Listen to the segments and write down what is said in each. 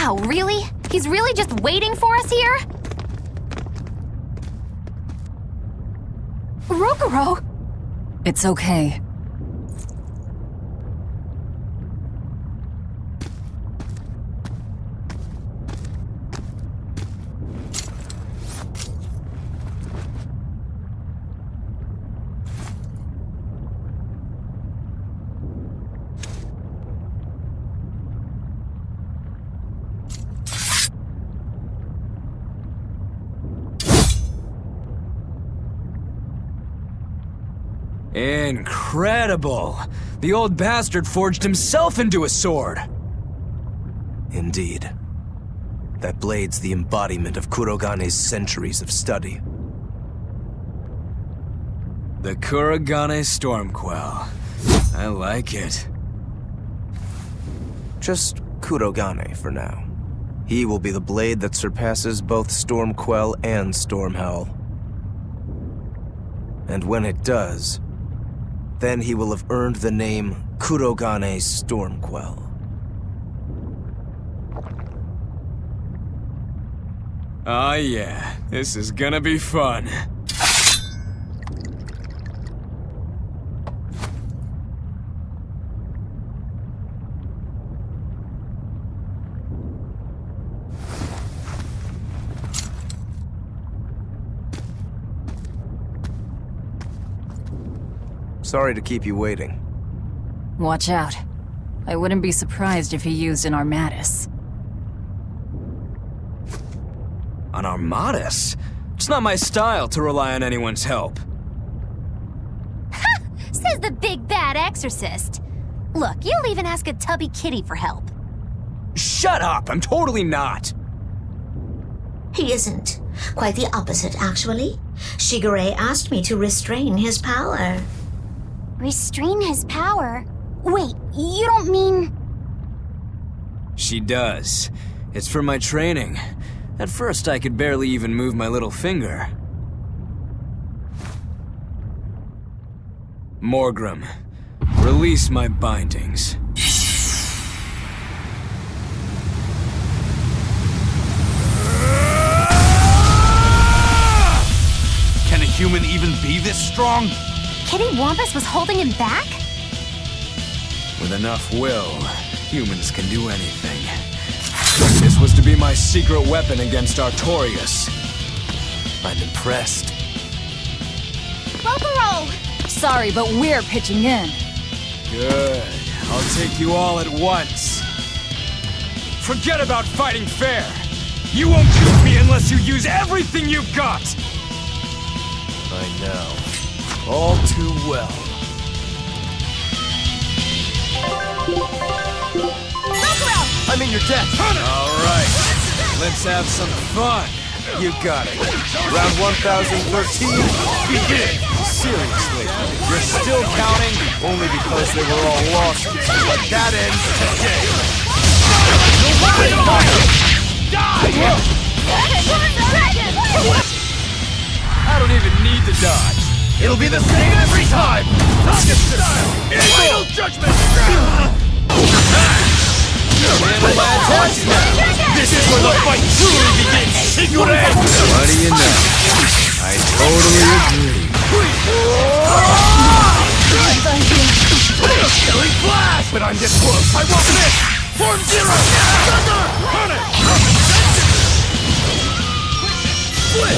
Wow, really? He's really just waiting for us here? Rokuro! It's okay. Incredible! The old bastard forged himself into a sword! Indeed. That blade's the embodiment of Kurogane's centuries of study. The Kurogane Stormquell. I like it. Just Kurogane for now. He will be the blade that surpasses both Stormquell and Stormhowl. And when it does, then he will have earned the name Kurogane Stormquell. Oh yeah, this is gonna be fun. Sorry to keep you waiting. Watch out. I wouldn't be surprised if he used an Armatus. An Armatus? It's not my style to rely on anyone's help. Ha! Says the big bad exorcist. Look, you'll even ask a tubby kitty for help. Shut up! I'm totally not! He isn't. Quite the opposite, actually. Shigure asked me to restrain his power. Restrain his power? Wait, you don't mean... She does. It's for my training. At first, I could barely even move my little finger. Morgrim, release my bindings. Can a human even be this strong? Kitty Wampus was holding him back? With enough will, humans can do anything. This was to be my secret weapon against Artorius. I'm impressed. Rokuro! Sorry, but we're pitching in. Good. I'll take you all at once. Forget about fighting fair! You won't beat me unless you use everything you've got! I know. All too well. Rokuro! I'm in your debt! Alright, let's have some fun. You got it. Round 1013, begin! Seriously, you're still counting only because they were all lost. But that ends today. I don't even need to dodge. It'll be the same every time! Target style! Final judgment! Handle my attacks now. This is where the fight truly begins! Shigure! What do you know? I totally agree. Killing flash! But I'm this close, I won't miss! Form zero! Thunder! Punish! Split!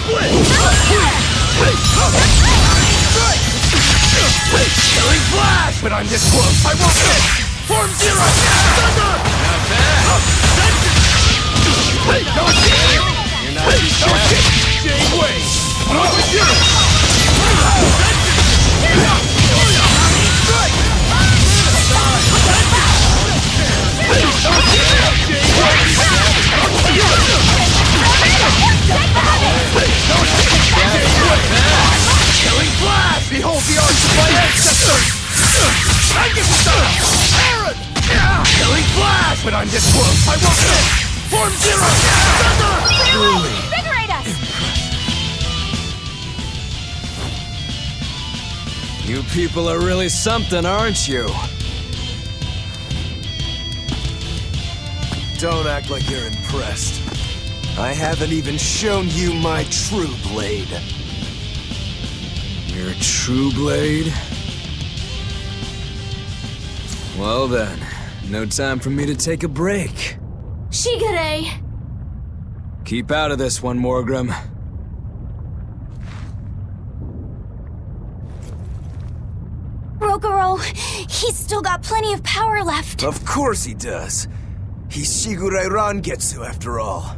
Split! Strike! Killing flash! But I'm this close, I won't miss! Form zero! Thunder! Not bad. You're not too shabby. Jade Way! Killing flash! Behold the arts of my ancestors! I get stuff! Aaron! Killing flash! But I'm this close, I won't miss! Form zero! Thunder! Invigorate us! You people are really something, aren't you? Don't act like you're impressed. I haven't even shown you my true blade. Your true blade? Well then, no time for me to take a break. Shigure! Keep out of this one, Morgrim. Rokuro, he's still got plenty of power left. Of course he does. He's Shigure Rangetsu after all.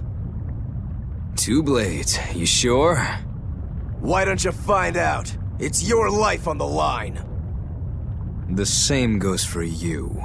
2 blades, you sure? Why don't you find out? It's your life on the line. The same goes for you.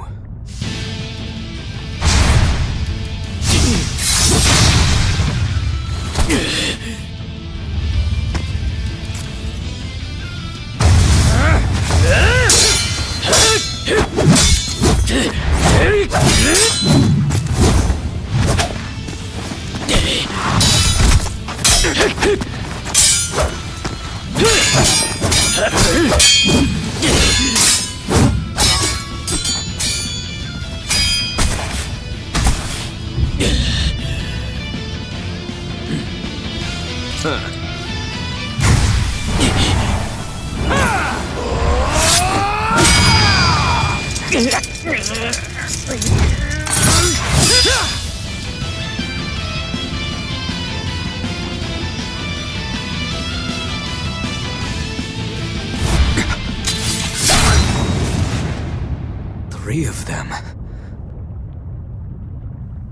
Three of them.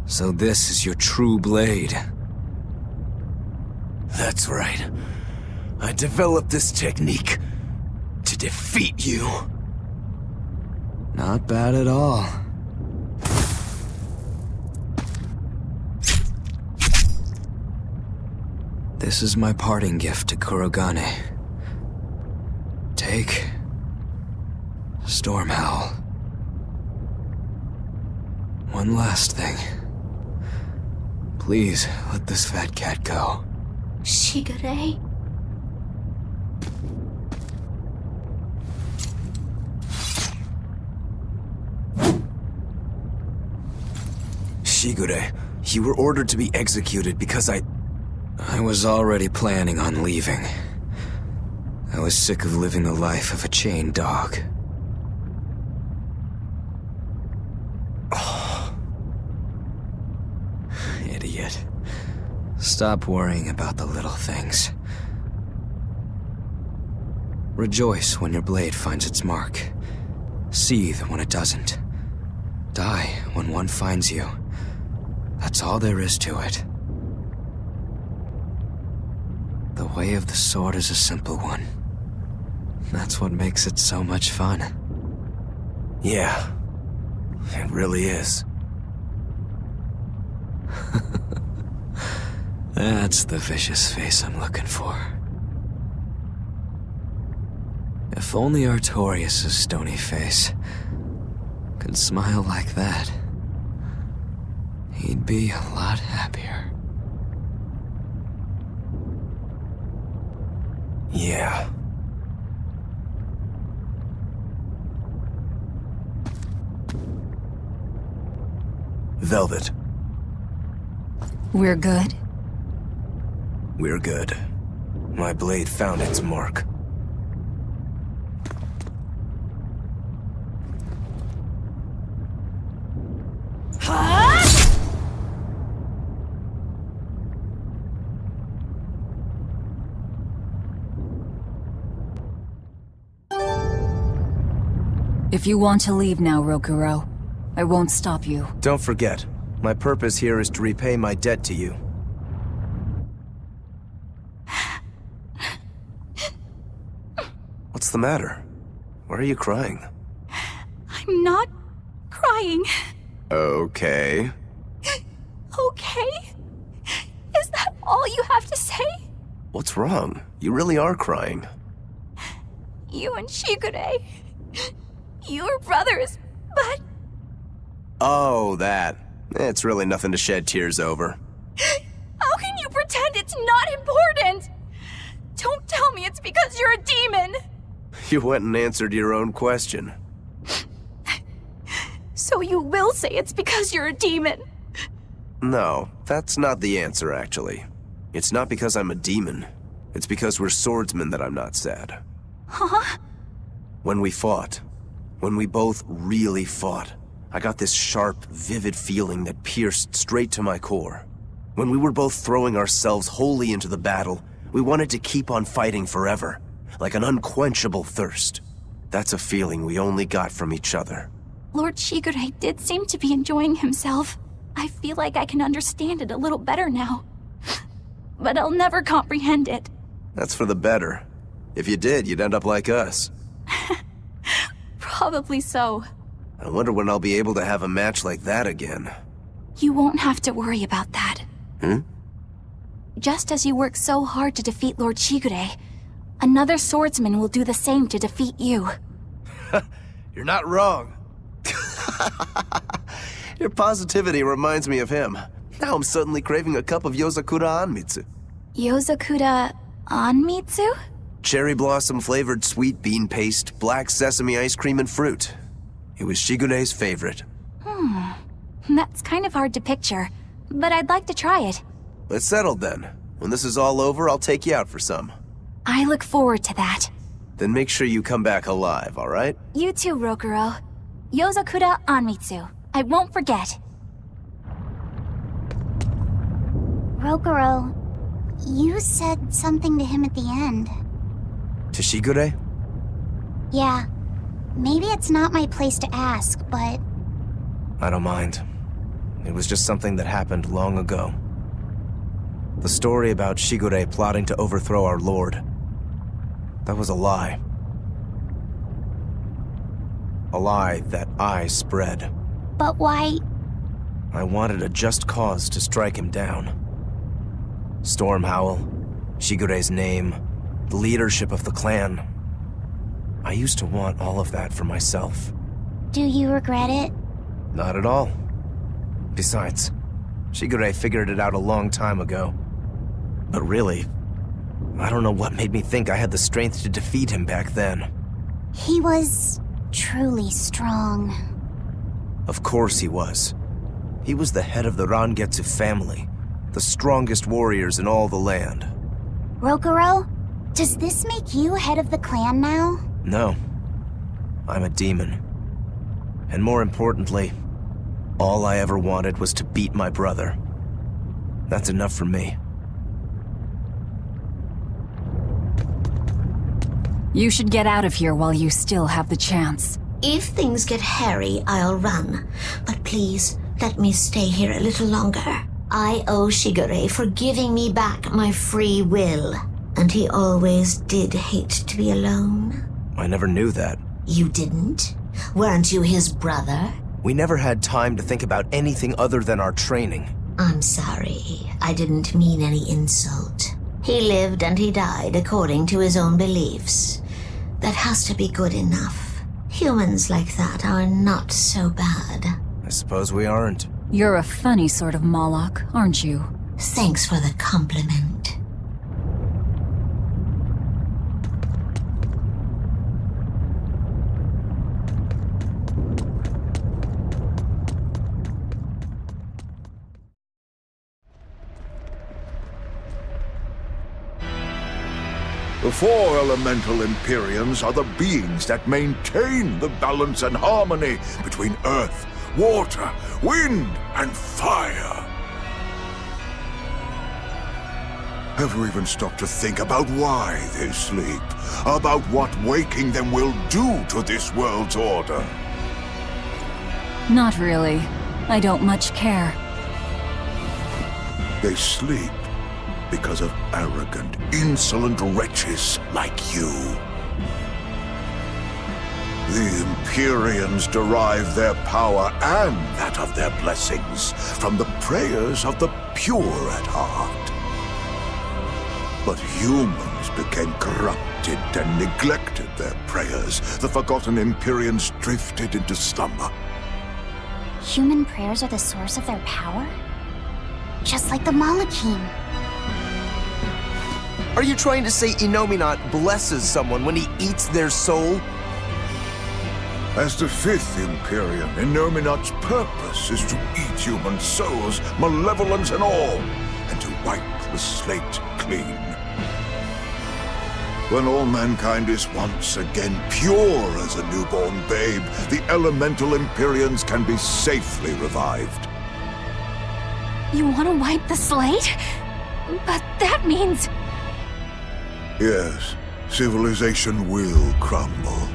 So this is your true blade. That's right. I developed this technique to defeat you. Not bad at all. This is my parting gift to Kurogane. Take Stormhowl. One last thing. Please, let this fat cat go. Shigure? Shigure, you were ordered to be executed because I was already planning on leaving. I was sick of living the life of a chained dog. Idiot. Stop worrying about the little things. Rejoice when your blade finds its mark. Seethe when it doesn't. Die when one finds you. That's all there is to it. The way of the sword is a simple one. That's what makes it so much fun. Yeah, it really is. That's the vicious face I'm looking for. If only Artorius' stony face could smile like that, he'd be a lot happier. Yeah. Velvet, We're good? we're good. My blade found its mark. If you want to leave now, Rokuro, I won't stop you. Don't forget, my purpose here is to repay my debt to you. What's the matter? Why are you crying? I'm not crying. Okay. Okay? Is that all you have to say? What's wrong? You really are crying. You and Shigure. You were brothers, but... Oh, that. It's really nothing to shed tears over. How can you pretend it's not important? Don't tell me it's because you're a demon. You went and answered your own question. So you will say it's because you're a demon. No, that's not the answer, actually. It's not because I'm a demon. It's because we're swordsmen that I'm not sad. Huh? When we fought, when we both really fought, I got this sharp, vivid feeling that pierced straight to my core. When we were both throwing ourselves wholly into the battle, we wanted to keep on fighting forever, like an unquenchable thirst. That's a feeling we only got from each other. Lord Shigure did seem to be enjoying himself. I feel like I can understand it a little better now. But I'll never comprehend it. That's for the better. If you did, you'd end up like us. Probably so. I wonder when I'll be able to have a match like that again. You won't have to worry about that. Just as you work so hard to defeat Lord Shigure, another swordsman will do the same to defeat you. You're not wrong. Your positivity reminds me of him. Now I'm suddenly craving a cup of Yozakura Anmitsu. Yozakura Anmitsu? Cherry blossom flavored sweet bean paste, black sesame ice cream, and fruit. It was Shigure's favorite. That's kind of hard to picture, but I'd like to try it. It's settled then. When this is all over, I'll take you out for some. I look forward to that. Then make sure you come back alive, alright? You too, Rokuro. Yozakura Anmitsu. I won't forget. Rokuro, you said something to him at the end. To Shigure? Yeah. Maybe it's not my place to ask, but... I don't mind. It was just something that happened long ago. The story about Shigure plotting to overthrow our lord. That was a lie. A lie that I spread. But why... I wanted a just cause to strike him down. Storm Howl, Shigure's name, the leadership of the clan. I used to want all of that for myself. Do you regret it? Not at all. Besides, Shigure figured it out a long time ago. But really, I don't know what made me think I had the strength to defeat him back then. He was truly strong. Of course he was. He was the head of the Rangetsu family, the strongest warriors in all the land. Rokuro, does this make you head of the clan now? No. I'm a demon. And more importantly, all I ever wanted was to beat my brother. That's enough for me. You should get out of here while you still have the chance. If things get hairy, I'll run. But please, let me stay here a little longer. I owe Shigure for giving me back my free will. And he always did hate to be alone. I never knew that. You didn't? Weren't you his brother? We never had time to think about anything other than our training. I'm sorry. I didn't mean any insult. He lived and he died according to his own beliefs. That has to be good enough. Humans like that are not so bad. I suppose we aren't. You're a funny sort of Moloch, aren't you? Thanks for the compliment. The four elemental Empyreans are the beings that maintain the balance and harmony between earth, water, wind, and fire. Have you even stopped to think about why they sleep? About what waking them will do to this world's order? Not really. I don't much care. They sleep because of arrogant, insolent wretches like you. The Empyreans derive their power and that of their blessings from the prayers of the pure at heart. But humans became corrupted and neglected their prayers. The forgotten Empyreans drifted into slumber. Human prayers are the source of their power? Just like the Malachim. Are you trying to say Innominat blesses someone when he eats their soul? As the 5th Imperium, Innominat's purpose is to eat human souls, malevolence and all, and to wipe the slate clean. When all mankind is once again pure as a newborn babe, the elemental Imperians can be safely revived. You want to wipe the slate? But that means... Yes, civilization will crumble.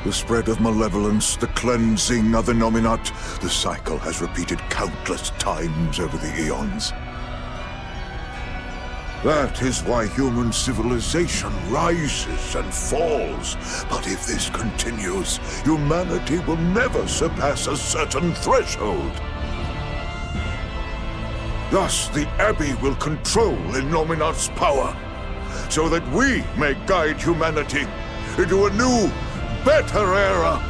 The spread of malevolence, the cleansing of Innominat, the cycle has repeated countless times over the eons. That is why human civilization rises and falls. But if this continues, humanity will never surpass a certain threshold. Thus, the Abbey will control Innominat's power, so that we may guide humanity into a new, better era.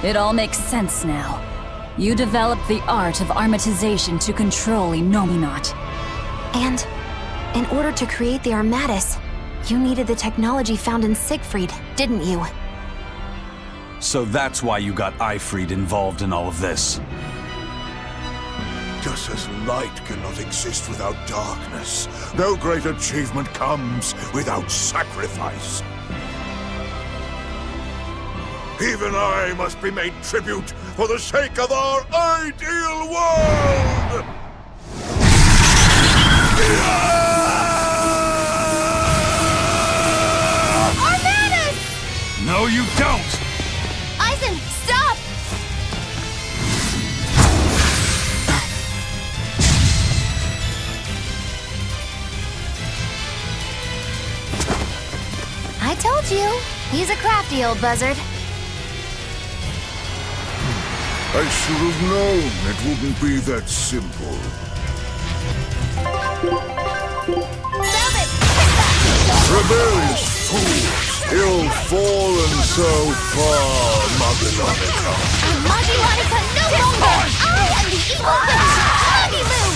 It all makes sense now. You developed the art of armatization to control Innominat. And in order to create the Armatus, you needed the technology found in Siegfried, didn't you? So that's why you got Eifried involved in all of this. Just as light cannot exist without darkness, no great achievement comes without sacrifice. Even I must be made tribute for the sake of our ideal world! Armatus! No, you don't! Eisen, stop! I told you, he's a crafty old buzzard. I should have known it wouldn't be that simple. Stop it! Rebellious fools, ill-fallen so far, Magilonica. Magilonica no longer! I am the evil witch, Magiloo!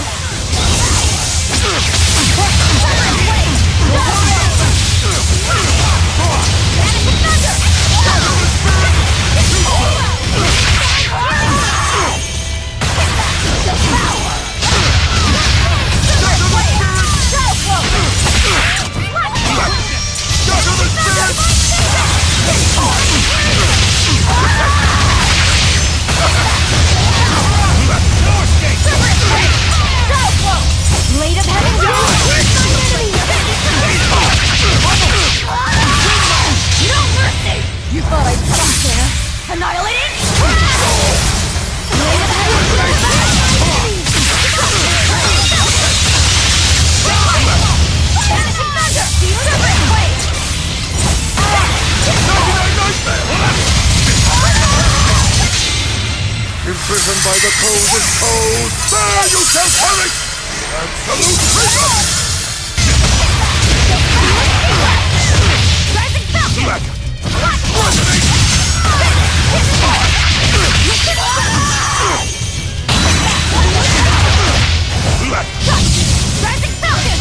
Blade of Heaven, no mercy! You thought I'd stop there? Annihilating? Blade of Heaven, vanishing thunder! Serpent blade! Imprisoned by the coldest cold, there you shall perish! Absolute freedom! Rising Falcon! Rising Falcon!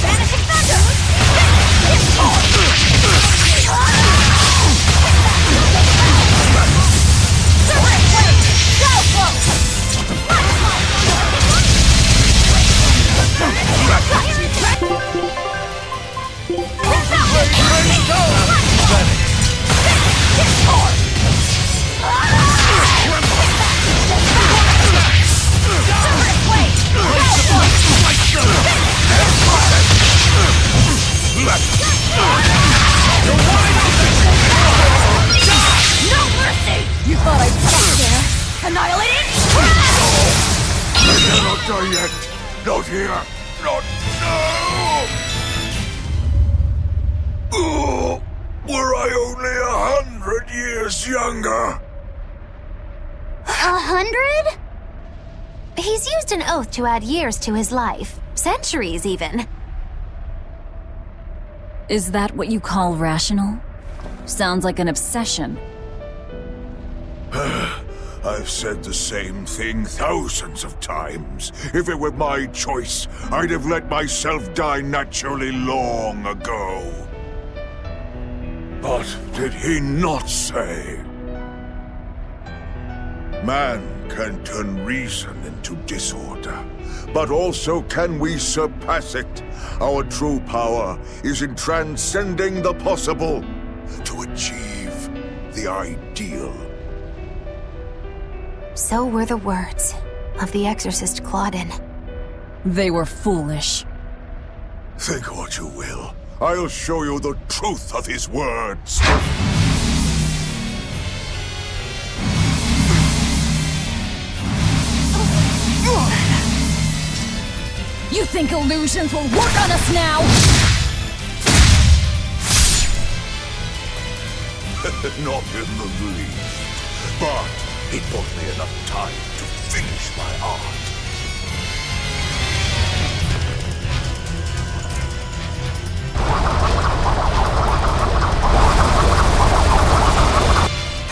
Vanishing Thunder! Silver Blade! Go! No mercy! You thought I'd stop there? Annihilating? I cannot die yet! Not here! Not now! Oh, were I only 100 years younger! 100? He's used an oath to add years to his life. Centuries, even. Is that what you call rational? Sounds like an obsession. I've said the same thing thousands of times. If it were my choice, I'd have let myself die naturally long ago. But did he not say? Man can turn reason into disorder, but also can we surpass it? Our true power is in transcending the possible to achieve the ideal. So were the words of the exorcist Claudin. They were foolish. Think what you will. I'll show you the truth of his words. You think illusions will work on us now? Not in the least. But it bought me enough time to finish my art.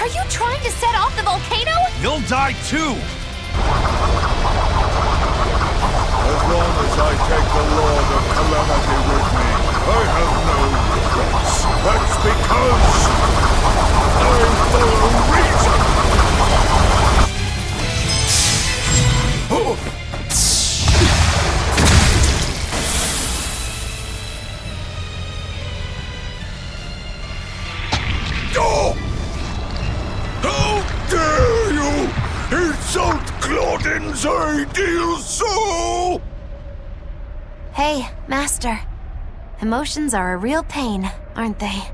Are you trying to set off the volcano? You'll die too! As long as I take the Lord of Calamity with me, I have no regrets. That's because I follow reason! Oh! How dare you insult Claudin's ideal soul! Hey, Master. Emotions are a real pain, aren't they?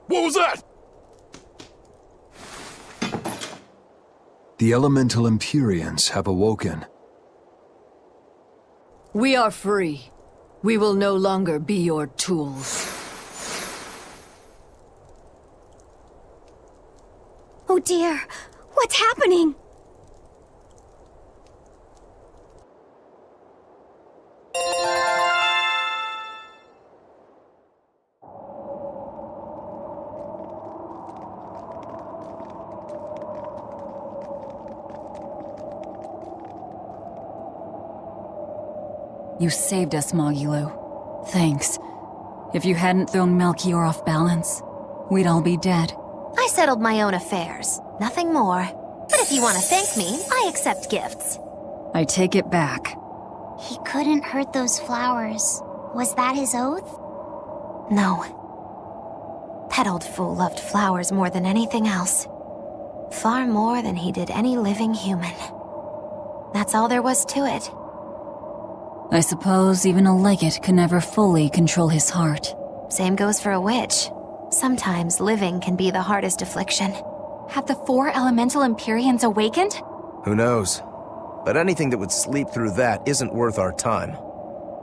What was that? The elemental Empyreans have awoken. We are free. We will no longer be your tools. Oh dear, what's happening? You saved us, Mogulu. Thanks. If you hadn't thrown Melchior off balance, we'd all be dead. I settled my own affairs, nothing more. But if you want to thank me, I accept gifts. I take it back. He couldn't hurt those flowers. Was that his oath? No. That old fool loved flowers more than anything else. Far more than he did any living human. That's all there was to it. I suppose even a legate could never fully control his heart. Same goes for a witch. Sometimes living can be the hardest affliction. Have the 4 elemental Empyreans awakened? Who knows? But anything that would sleep through that isn't worth our time.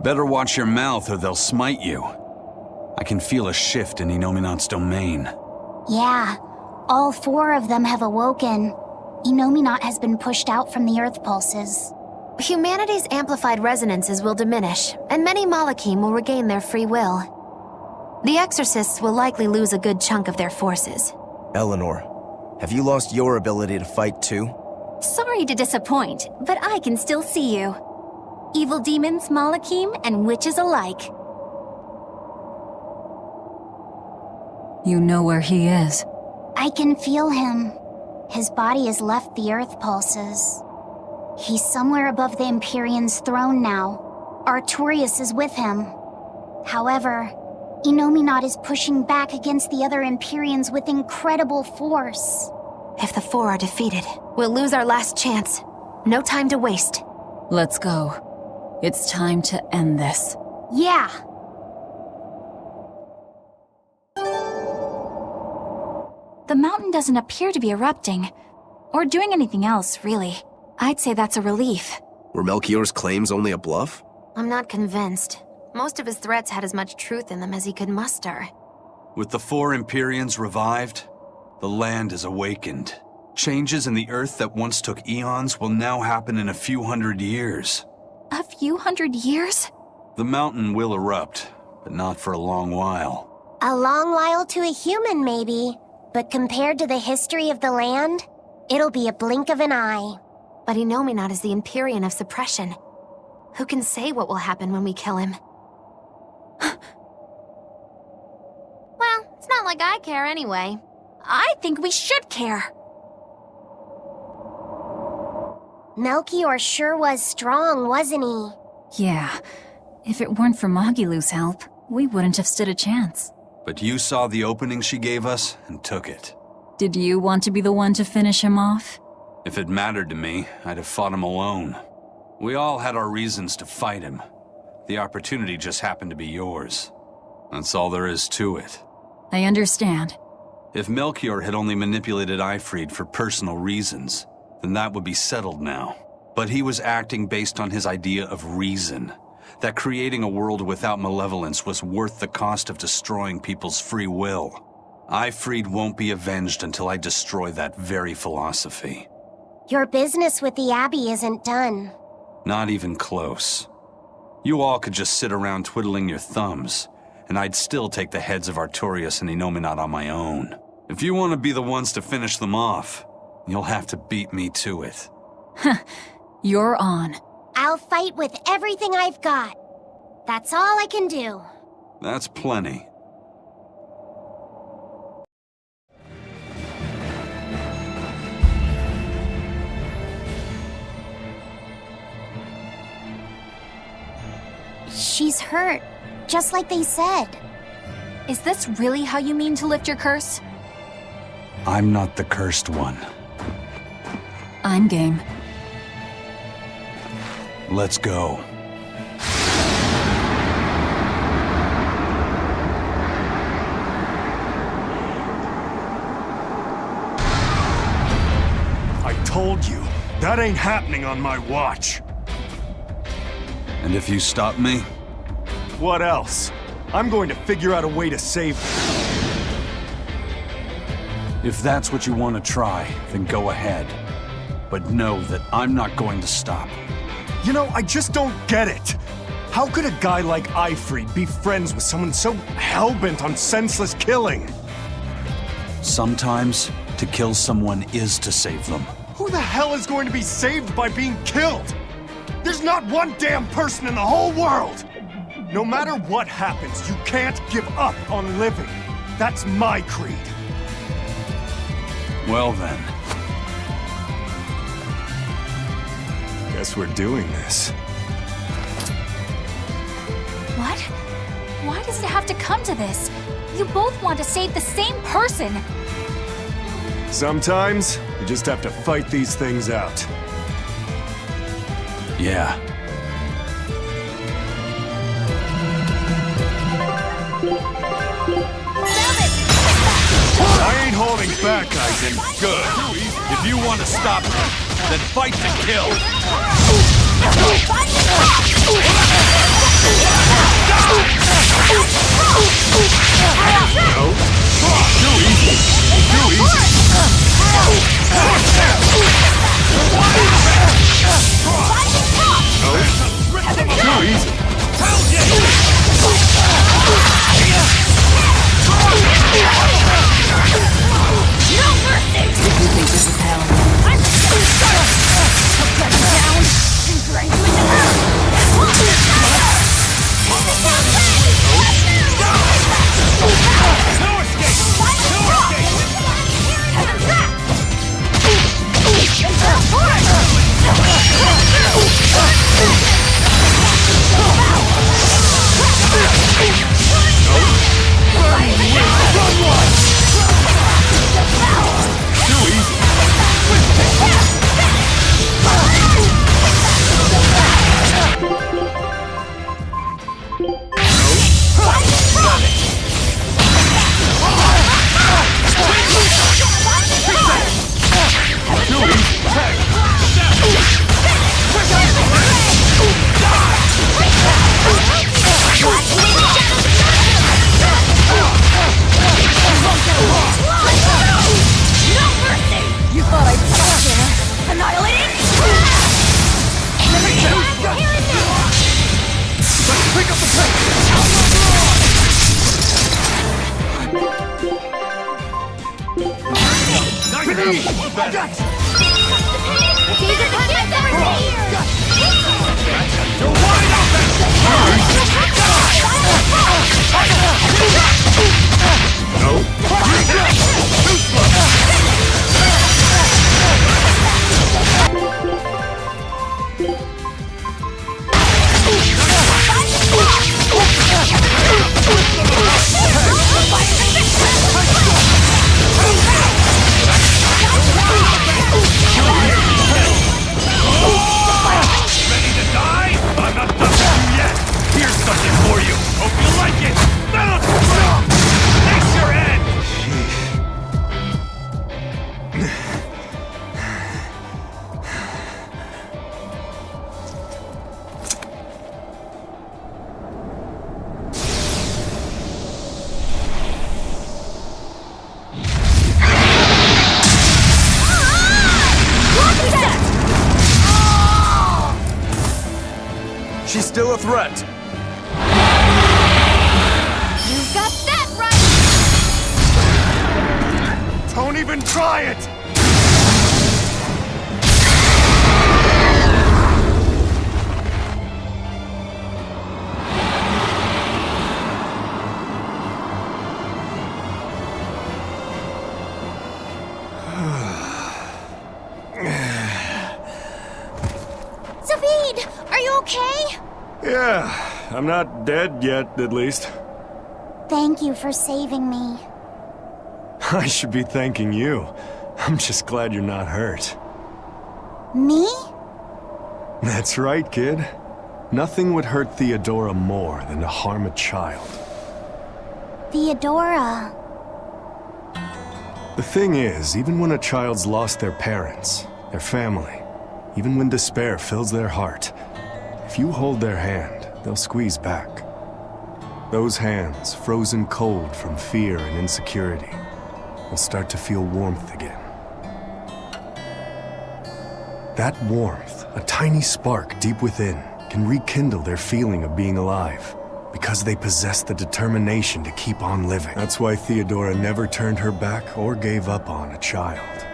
Better watch your mouth or they'll smite you. I can feel a shift in Innominat's domain. Yeah, all 4 of them have awoken. Innominat has been pushed out from the Earth pulses. Humanity's amplified resonances will diminish, and many Malachim will regain their free will. The Exorcists will likely lose a good chunk of their forces. Eleanor, have you lost your ability to fight too? Sorry to disappoint, but I can still see you. Evil demons, Malachim, and witches alike. You know where he is. I can feel him. His body has left the Earth pulses. He's somewhere above the Empyrean's throne now. Artorius is with him. However, Innominat is pushing back against the other Empyreans with incredible force. If the 4 are defeated, we'll lose our last chance. No time to waste. Let's go. It's time to end this. Yeah! The mountain doesn't appear to be erupting, or doing anything else, really. I'd say that's a relief. Were Melchior's claims only a bluff? I'm not convinced. Most of his threats had as much truth in them as he could muster. With the 4 Empyreans revived, the land is awakened. Changes in the Earth that once took eons will now happen in a few hundred years. A few hundred years? The mountain will erupt, but not for a long while. A long while to a human, maybe. But compared to the history of the land, it'll be a blink of an eye. But Innominat is the Empyrean of suppression. Who can say what will happen when we kill him? Well, it's not like I care anyway. I think we should care. Melchior sure was strong, wasn't he? Yeah. If it weren't for Magilu's help, we wouldn't have stood a chance. But you saw the opening she gave us and took it. Did you want to be the one to finish him off? If it mattered to me, I'd have fought him alone. We all had our reasons to fight him. The opportunity just happened to be yours. That's all there is to it. I understand. If Melchior had only manipulated Ifrid for personal reasons, then that would be settled now. But he was acting based on his idea of reason. That creating a world without malevolence was worth the cost of destroying people's free will. Ifrid won't be avenged until I destroy that very philosophy. Your business with the Abbey isn't done. Not even close. You all could just sit around twiddling your thumbs, and I'd still take the heads of Artorius and Innominat on my own. If you want to be the ones to finish them off, you'll have to beat me to it. You're on. I'll fight with everything I've got. That's all I can do. That's plenty. She's hurt, just like they said. Is this really how you mean to lift your curse? I'm not the cursed one. I'm game. Let's go. I told you, that ain't happening on my watch. And if you stop me? What else? I'm going to figure out a way to save her. If that's what you want to try, then go ahead. But know that I'm not going to stop. You know, I just don't get it. How could a guy like Ifrid be friends with someone so hell-bent on senseless killing? Sometimes, to kill someone is to save them. Who the hell is going to be saved by being killed? There's not one damn person in the whole world! No matter what happens, you can't give up on living. That's my creed. Well then. Guess we're doing this. What? Why does it have to come to this? You both want to save the same person. Sometimes, you just have to fight these things out. Yeah. holding back, Aizen. Good. If you want to stop me, then fight to kill. Too easy. Too easy. Too easy. No mercy! You think this is hell? I'm down and grind you into No escape! No escape! Heaven trap! Too easy. Too easy. You thought I'd stop there? Annihilating? Let's pick up the pace. You're wide Ready to die? I'm not done with you yet. Here's something for you. Hope you like it. Face your end. She's still a threat. You got that right! Don't even try it. Zavid, are you okay? Yeah, I'm not dead yet, at least. Thank you for saving me. I should be thanking you. I'm just glad you're not hurt. Me? That's right, kid. Nothing would hurt Theodora more than to harm a child. Theodora. The thing is, even when a child's lost their parents, their family, even when despair fills their heart, if you hold their hand, they'll squeeze back. Those hands, frozen cold from fear and insecurity, will start to feel warmth again. That warmth, a tiny spark deep within, can rekindle their feeling of being alive, because they possess the determination to keep on living. That's why Theodora never turned her back or gave up on a child.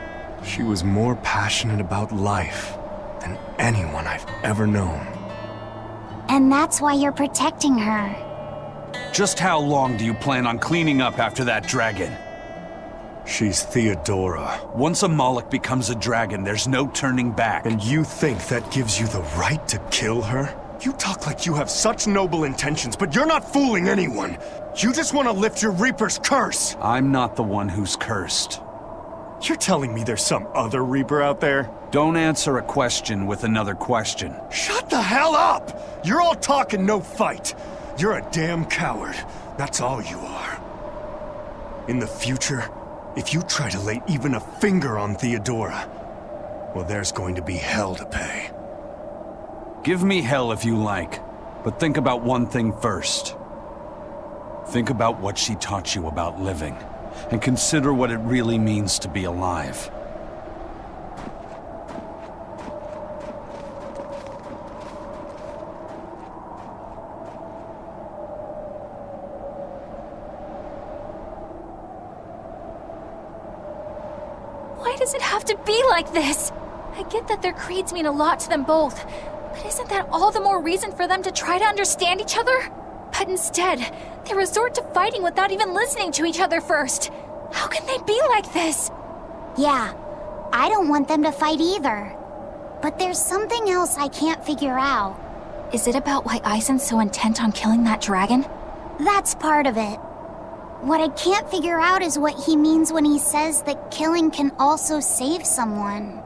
She was more passionate about life than anyone I've ever known. And that's why you're protecting her. Just how long do you plan on cleaning up after that dragon? She's Theodora. Once a Moloch becomes a dragon, there's no turning back. And you think that gives you the right to kill her? You talk like you have such noble intentions, but you're not fooling anyone. You just want to lift your Reaper's curse. I'm not the one who's cursed. You're telling me there's some other Reaper out there? Don't answer a question with another question. Shut the hell up! You're all talk and no fight. You're a damn coward. That's all you are. In the future, If you try to lay even a finger on Theodora, well, there's going to be hell to pay. Give me hell if you like, but think about one thing first. Think about what she taught you about living, and consider what it really means to be alive. Why does it have to be like this? I get that their creeds mean a lot to them both, but isn't that all the more reason for them to try to understand each other? But instead, they resort to fighting without even listening to each other first. How can they be like this? Yeah, I don't want them to fight either. But there's something else I can't figure out. Is it about why Aizen's so intent on killing that dragon? That's part of it. What I can't figure out is what he means when he says that killing can also save someone.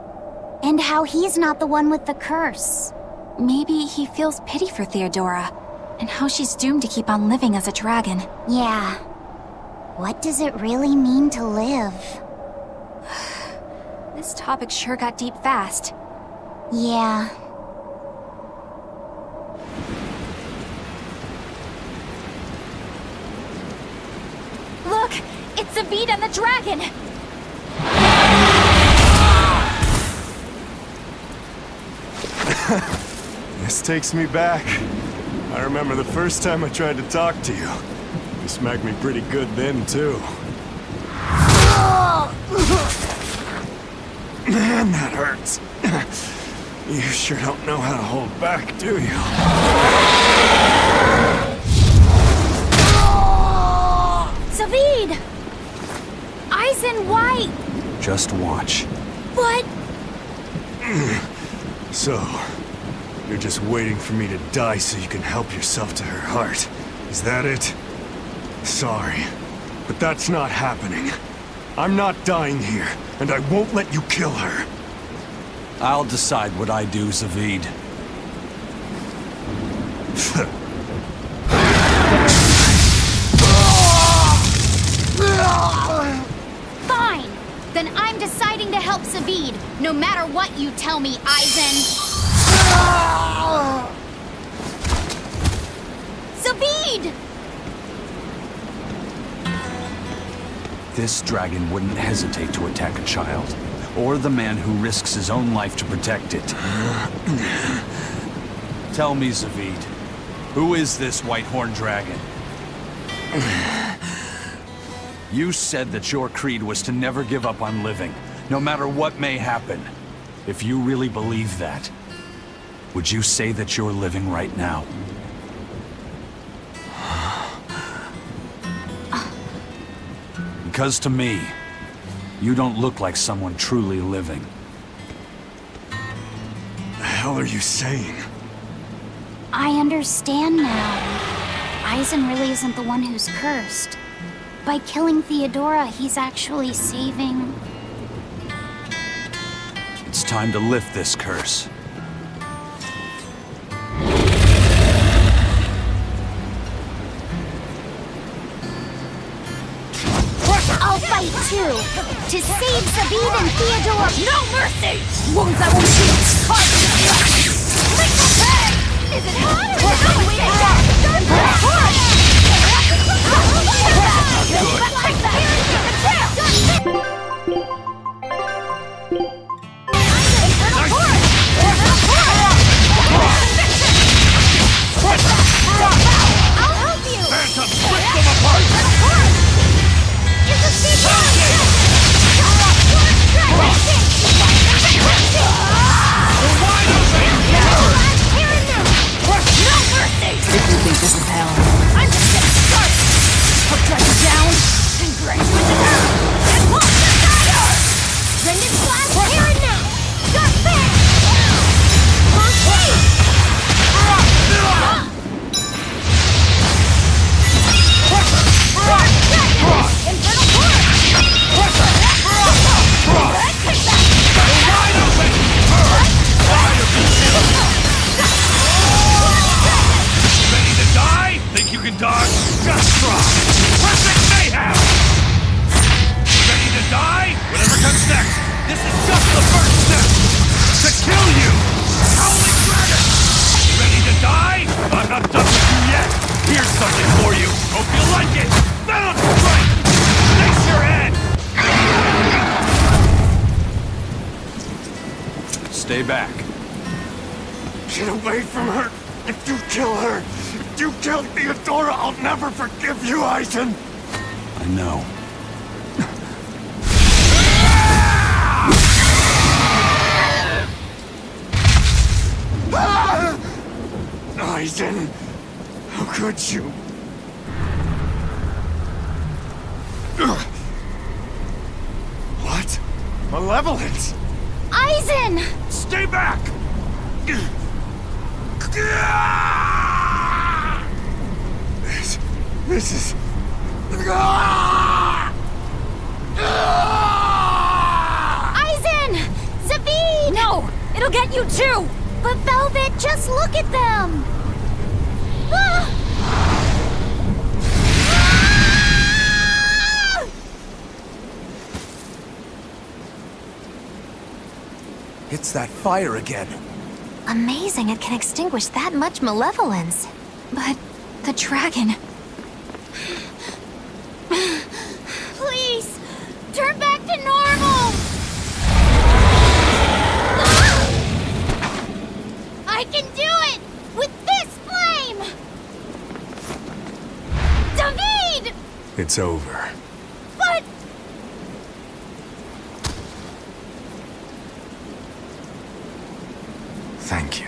And how he's not the one with the curse. Maybe he feels pity for Theodora, and how she's doomed to keep on living as a dragon. Yeah. What does it really mean to live? This topic sure got deep fast. Yeah. Look! It's Zavid and the dragon! This takes me back. I remember the first time I tried to talk to you. You smacked me pretty good then, too. Man, that hurts. You sure don't know how to hold back, do you? Zavid! Aizen, why? Just watch. But... So, you're just waiting for me to die so you can help yourself to her heart. Is that it? Sorry, but that's not happening. I'm not dying here, and I won't let you kill her. I'll decide what I do, Zavid. Fine! Then I'm deciding to help Zavid, no matter what you tell me, Aizen. Zavid! This dragon wouldn't hesitate to attack a child, or the man who risks his own life to protect it. Tell me, Zavid, who is this white-horned dragon? You said that your creed was to never give up on living, no matter what may happen. If you really believe that, would you say that you're living right now? Because to me, you don't look like someone truly living. The hell are you saying? I understand now. Aizen really isn't the one who's cursed. By killing Theodora, he's actually saving... It's time to lift this curse. I'll fight too! To save Zavid and Theodora! No mercy! Wounds I won't heal! Is it hot or is I'll help you! Phantom, split them apart! If you think this is hell, I'm just getting started! I'll drag you down and grind you into earth and pull you fire! Rendon blast here and now! Got fast! Infernal force! Ready to die? Think you can dodge? Just try! Perfect mayhem! Ready to The first step! To kill you! Howling Dragon! Ready to die? I'm not done with you yet! Here's something for you! Hope you like it! Venom Strike! Face your head! Stay back. Get away from her! If you kill her, if you kill Theodora, I'll never forgive you, Eisen! I know. Eisen, how could you? What? Malevolence! Eisen! Stay back! This is... Eisen! Zavid! No! It'll get you too! But Velvet, just look at them! Ah! Ah! It's that fire again. Amazing it can extinguish that much malevolence. But the dragon... Please, turn back to normal! I can do it! With this flame! David! It's over. But... Thank you.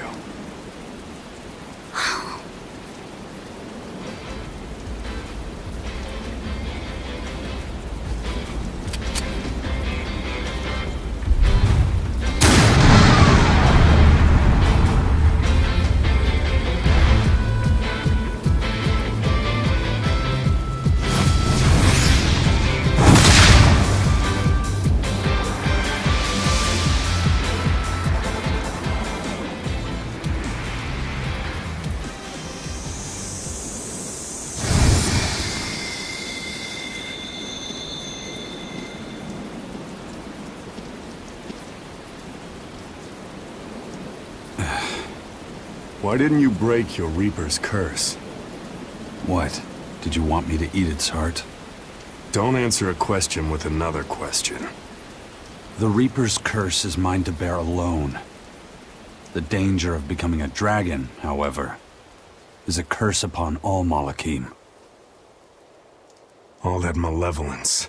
Why didn't you break your Reaper's curse? What? Did you want me to eat its heart? Don't answer a question with another question. The Reaper's curse is mine to bear alone. The danger of becoming a dragon, however, is a curse upon all Malachim. All that malevolence.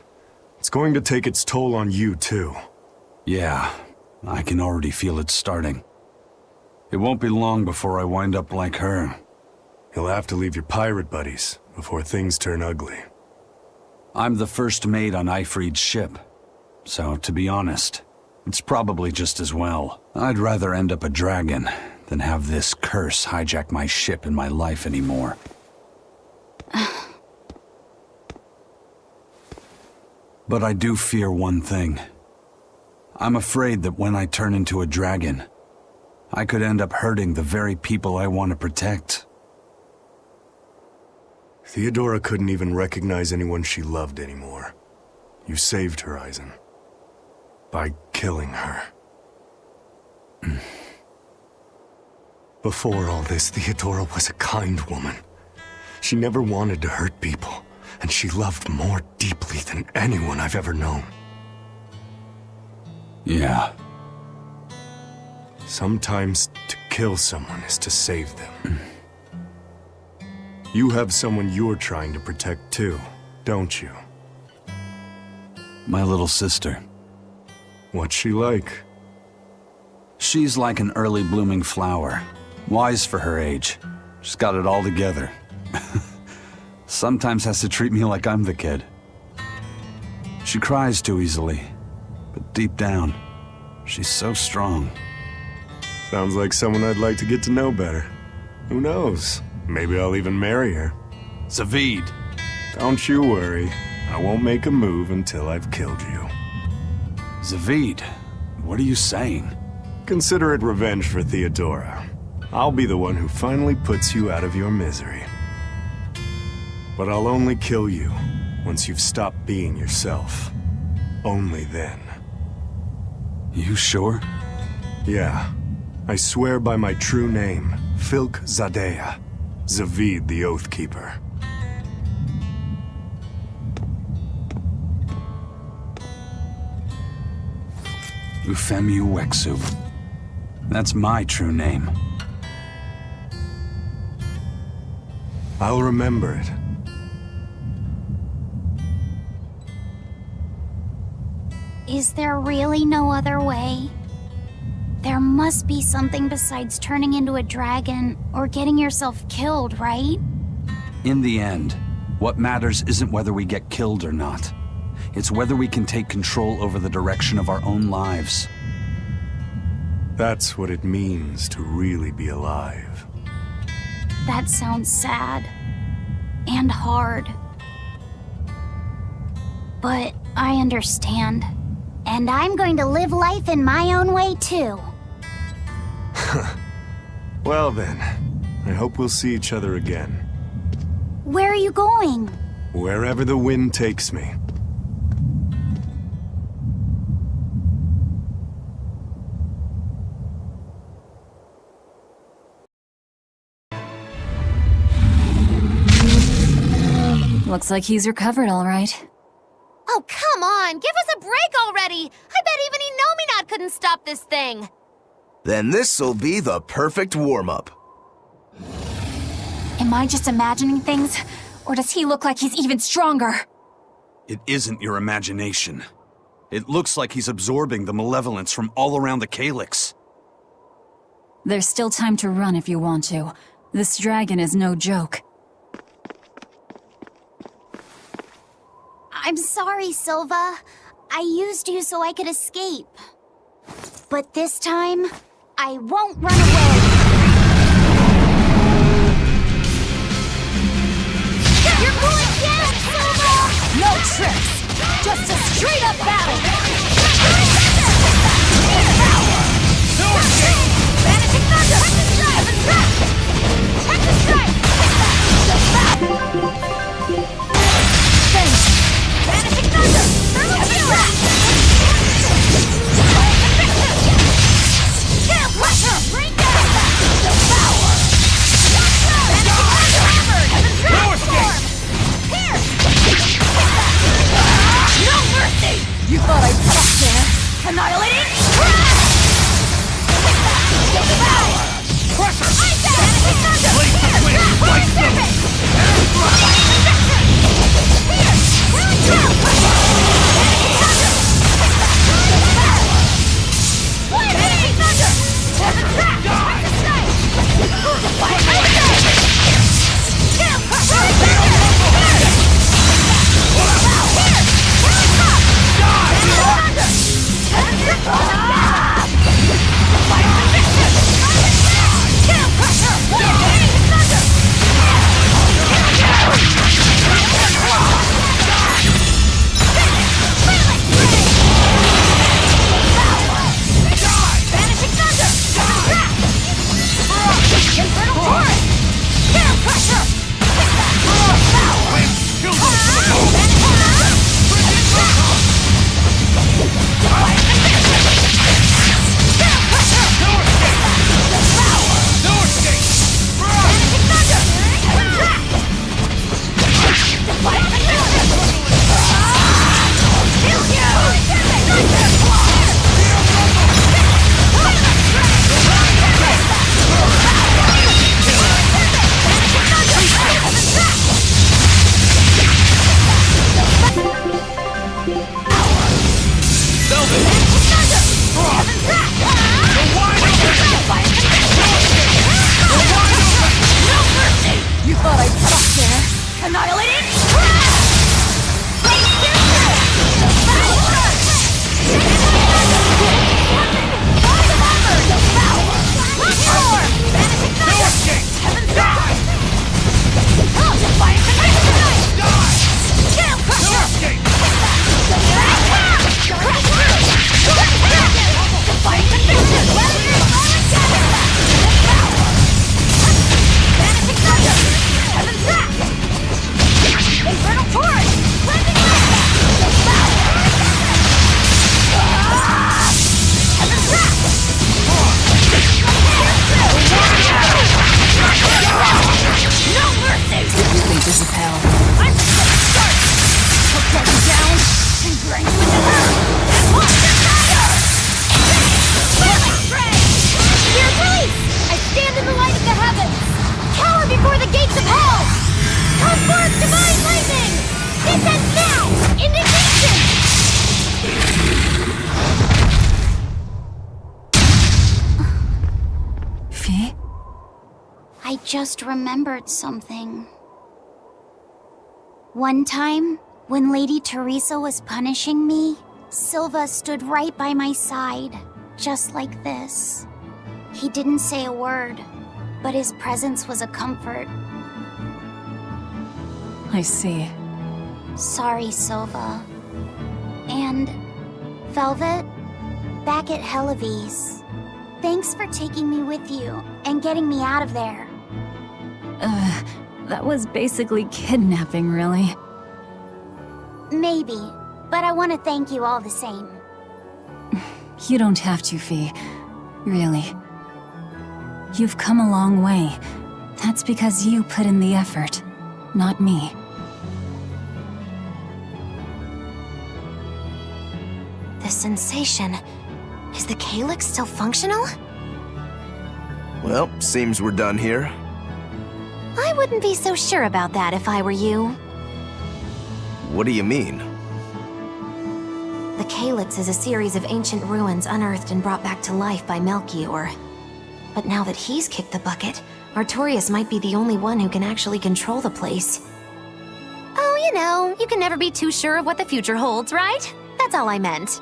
It's going to take its toll on you, too. Yeah, I can already feel it starting. It won't be long before I wind up like her. You'll have to leave your pirate buddies before things turn ugly. I'm the first mate on Ifrid's ship. So, to be honest, it's probably just as well. I'd rather end up a dragon than have this curse hijack my ship and my life anymore. But I do fear one thing. I'm afraid that when I turn into a dragon, I could end up hurting the very people I want to protect. Theodora couldn't even recognize anyone she loved anymore. You saved her, Eisen. By killing her. Before all this, Theodora was a kind woman. She never wanted to hurt people, and she loved more deeply than anyone I've ever known. Yeah. Sometimes to kill someone is to save them. You have someone you're trying to protect too, don't you? My little sister. What's she like? She's like an early blooming flower. Wise for her age. She's got it all together. Sometimes has to treat me like I'm the kid. She cries too easily, but deep down, she's so strong. Sounds like someone I'd like to get to know better. Who knows? Maybe I'll even marry her. Zavid! Don't you worry. I won't make a move until I've killed you. Zavid, what are you saying? Consider it revenge for Theodora. I'll be the one who finally puts you out of your misery. But I'll only kill you once you've stopped being yourself. Only then. You sure? Yeah. I swear by my true name, Filk Zadea, Zavid the Oathkeeper. Ufemu Wexu. That's my true name. I'll remember it. Is there really no other way? There must be something besides turning into a dragon or getting yourself killed, right? In the end, what matters isn't whether we get killed or not. It's whether we can take control over the direction of our own lives. That's what it means to really be alive. That sounds sad. And hard. But I understand. And I'm going to live life in my own way, too. Well then, I hope we'll see each other again. Where are you going? Wherever the wind takes me. Looks like he's recovered all right. Oh, come on! Give us a break already! I bet even Innominat couldn't stop this thing! Then this'll be the perfect warm-up. Am I just imagining things? Or does he look like he's even stronger? It isn't your imagination. It looks like he's absorbing the malevolence from all around the Calyx. There's still time to run if you want to. This dragon is no joke. I'm sorry, Silva. I used you so I could escape. But this time, I won't run away. You're going down, Silva! No tricks! Just a straight-up battle! No escape! Vanishing thunder! Check the strike! Finish! Vanishing thunder! Can't push her! Bring down! Devour! Vanishing thunder! No escape! Here! No mercy! You thought I'd stop there? I just remembered something. One time, when Lady Teresa was punishing me, Silva stood right by my side, just like this. He didn't say a word, but his presence was a comfort. I see. Sorry, Silva. And Velvet, back at Helivis. Thanks for taking me with you and getting me out of there. That was basically kidnapping, really. Maybe, but I want to thank you all the same. You don't have to, Fee. Really. You've come a long way. That's because you put in the effort, not me. The sensation. Is the calyx still functional? Well, seems we're done here. I wouldn't be so sure about that if I were you. What do you mean? The calyx is a series of ancient ruins unearthed and brought back to life by Melchior. But now that he's kicked the bucket, Artorius might be the only one who can actually control the place. Oh, you know, you can never be too sure of what the future holds, right? That's all I meant.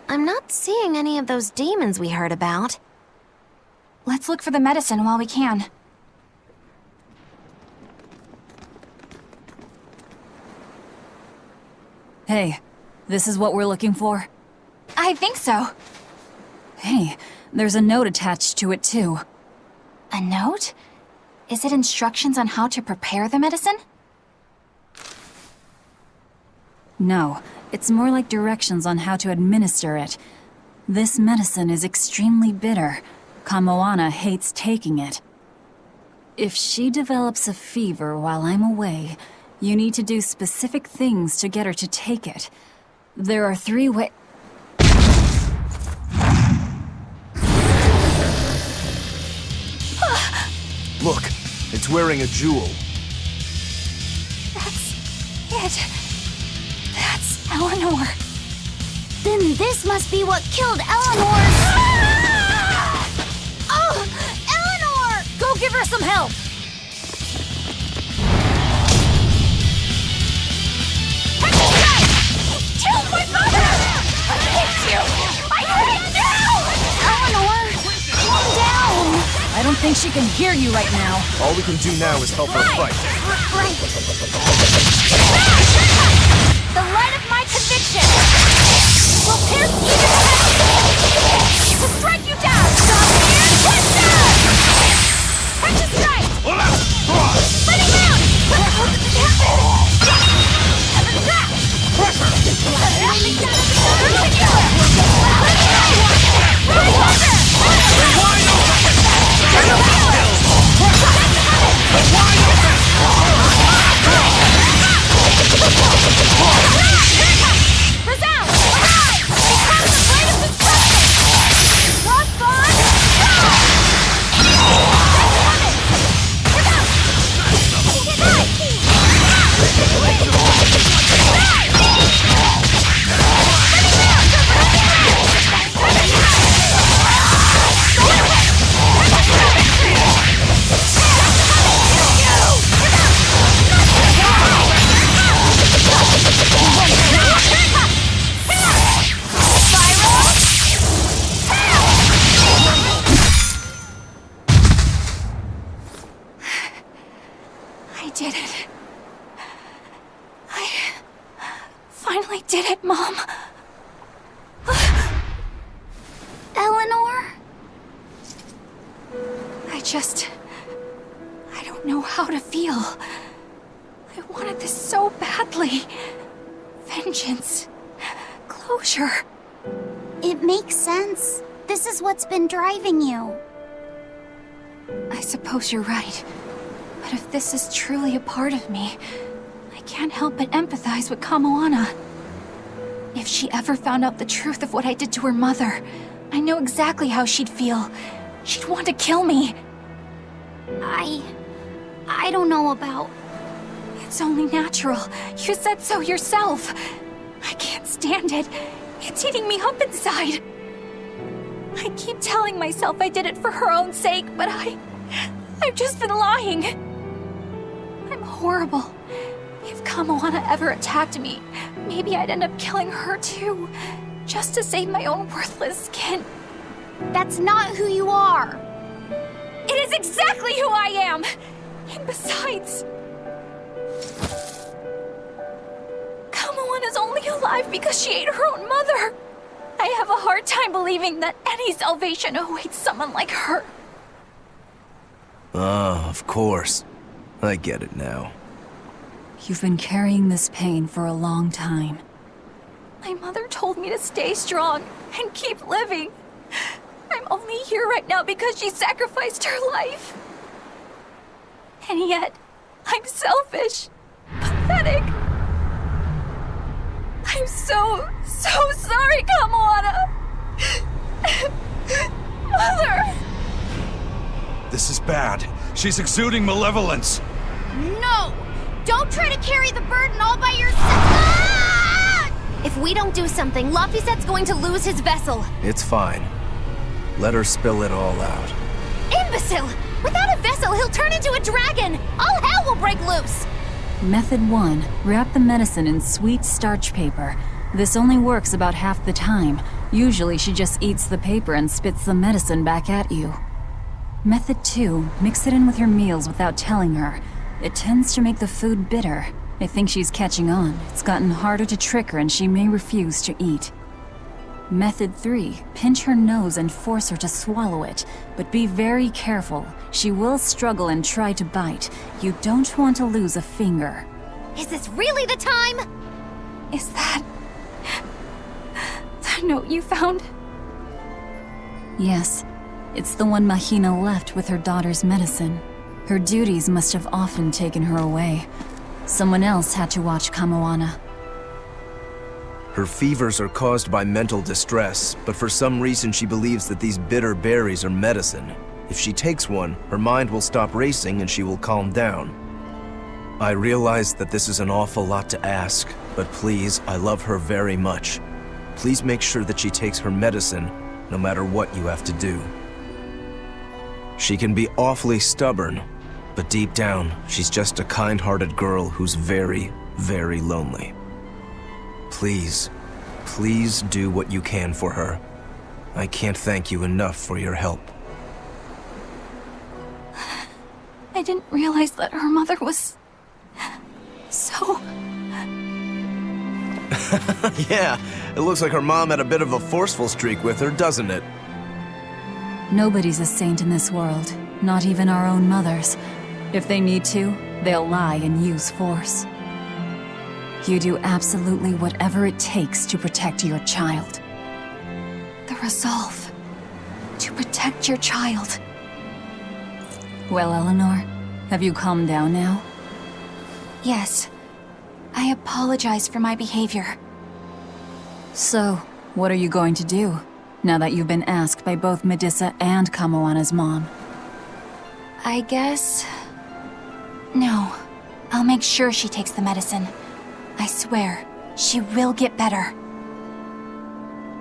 I'm not seeing any of those demons we heard about. Let's look for the medicine while we can. Hey, this is what we're looking for? I think so. Hey, there's a note attached to it too. A note? Is it instructions on how to prepare the medicine? No, it's more like directions on how to administer it. This medicine is extremely bitter. Kamoana hates taking it. If she develops a fever while I'm away, you need to do specific things to get her to take it. There are 3 ways. Look, it's wearing a jewel. That's it. That's Eleanor. Then this must be what killed Eleanor! Oh! Eleanor! Go give her some help! Killed my mother! I hate you! I hate you! Eleanor! Calm down! I don't think she can hear you right now. All we can do now is help her fight. Right. The light of my conviction will pierce even the to strike you down! Stop here! Twister! Catch a strike! Let him out! How did this happen? And the trap! Pressure! Resound! Arise! Become the blade of destruction! Crossbone! I did it. I finally did it, Mom. Eleanor? I don't know how to feel. I wanted this so badly. Vengeance. Closure. It makes sense. This is what's been driving you. I suppose you're right. But if this is truly a part of me, I can't help but empathize with Kamoana. If she ever found out the truth of what I did to her mother, I know exactly how she'd feel. She'd want to kill me. I don't know about... It's only natural. You said so yourself. I can't stand it. It's eating me up inside. I keep telling myself I did it for her own sake, but I've just been lying. I'm horrible. If Kamoana ever attacked me, maybe I'd end up killing her too, just to save my own worthless skin. That's not who you are. It is exactly who I am! And besides, Kamoana's only alive because she ate her own mother. I have a hard time believing that any salvation awaits someone like her. Ah, of course. I get it now. You've been carrying this pain for a long time. My mother told me to stay strong and keep living. I'm only here right now because she sacrificed her life. And yet, I'm selfish, pathetic. I'm so sorry, Kamoana. Mother! This is bad. She's exuding malevolence. No! Don't try to carry the burden all by yourself! Ah! If we don't do something, Laphicet's going to lose his vessel. It's fine. Let her spill it all out. Imbecile! Without a vessel, he'll turn into a dragon! All hell will break loose! Method 1. Wrap the medicine in sweet starch paper. This only works about half the time. Usually she just eats the paper and spits the medicine back at you. Method 2. Mix it in with your meals without telling her. It tends to make the food bitter. I think she's catching on. It's gotten harder to trick her and she may refuse to eat. Method 3. Pinch her nose and force her to swallow it. But be very careful. She will struggle and try to bite. You don't want to lose a finger. Is this really the time? Is that the note you found? Yes. It's the one Mahina left with her daughter's medicine. Her duties must have often taken her away. Someone else had to watch Kamoana. Her fevers are caused by mental distress, but for some reason she believes that these bitter berries are medicine. If she takes one, her mind will stop racing and she will calm down. I realize that this is an awful lot to ask, but please, I love her very much. Please make sure that she takes her medicine, no matter what you have to do. She can be awfully stubborn, but deep down, she's just a kind-hearted girl who's very, very lonely. Please, please do what you can for her. I can't thank you enough for your help. I didn't realize that her mother was so... Yeah, it looks like her mom had a bit of a forceful streak with her, doesn't it? Nobody's a saint in this world, not even our own mothers. If they need to, they'll lie and use force. You do absolutely whatever it takes to protect your child. The resolve to protect your child. Well, Eleanor, have you calmed down now? Yes. I apologize for my behavior. So, what are you going to do, now that you've been asked by both Medissa and Kamoana's mom? I guess... No. I'll make sure she takes the medicine. I swear, she will get better.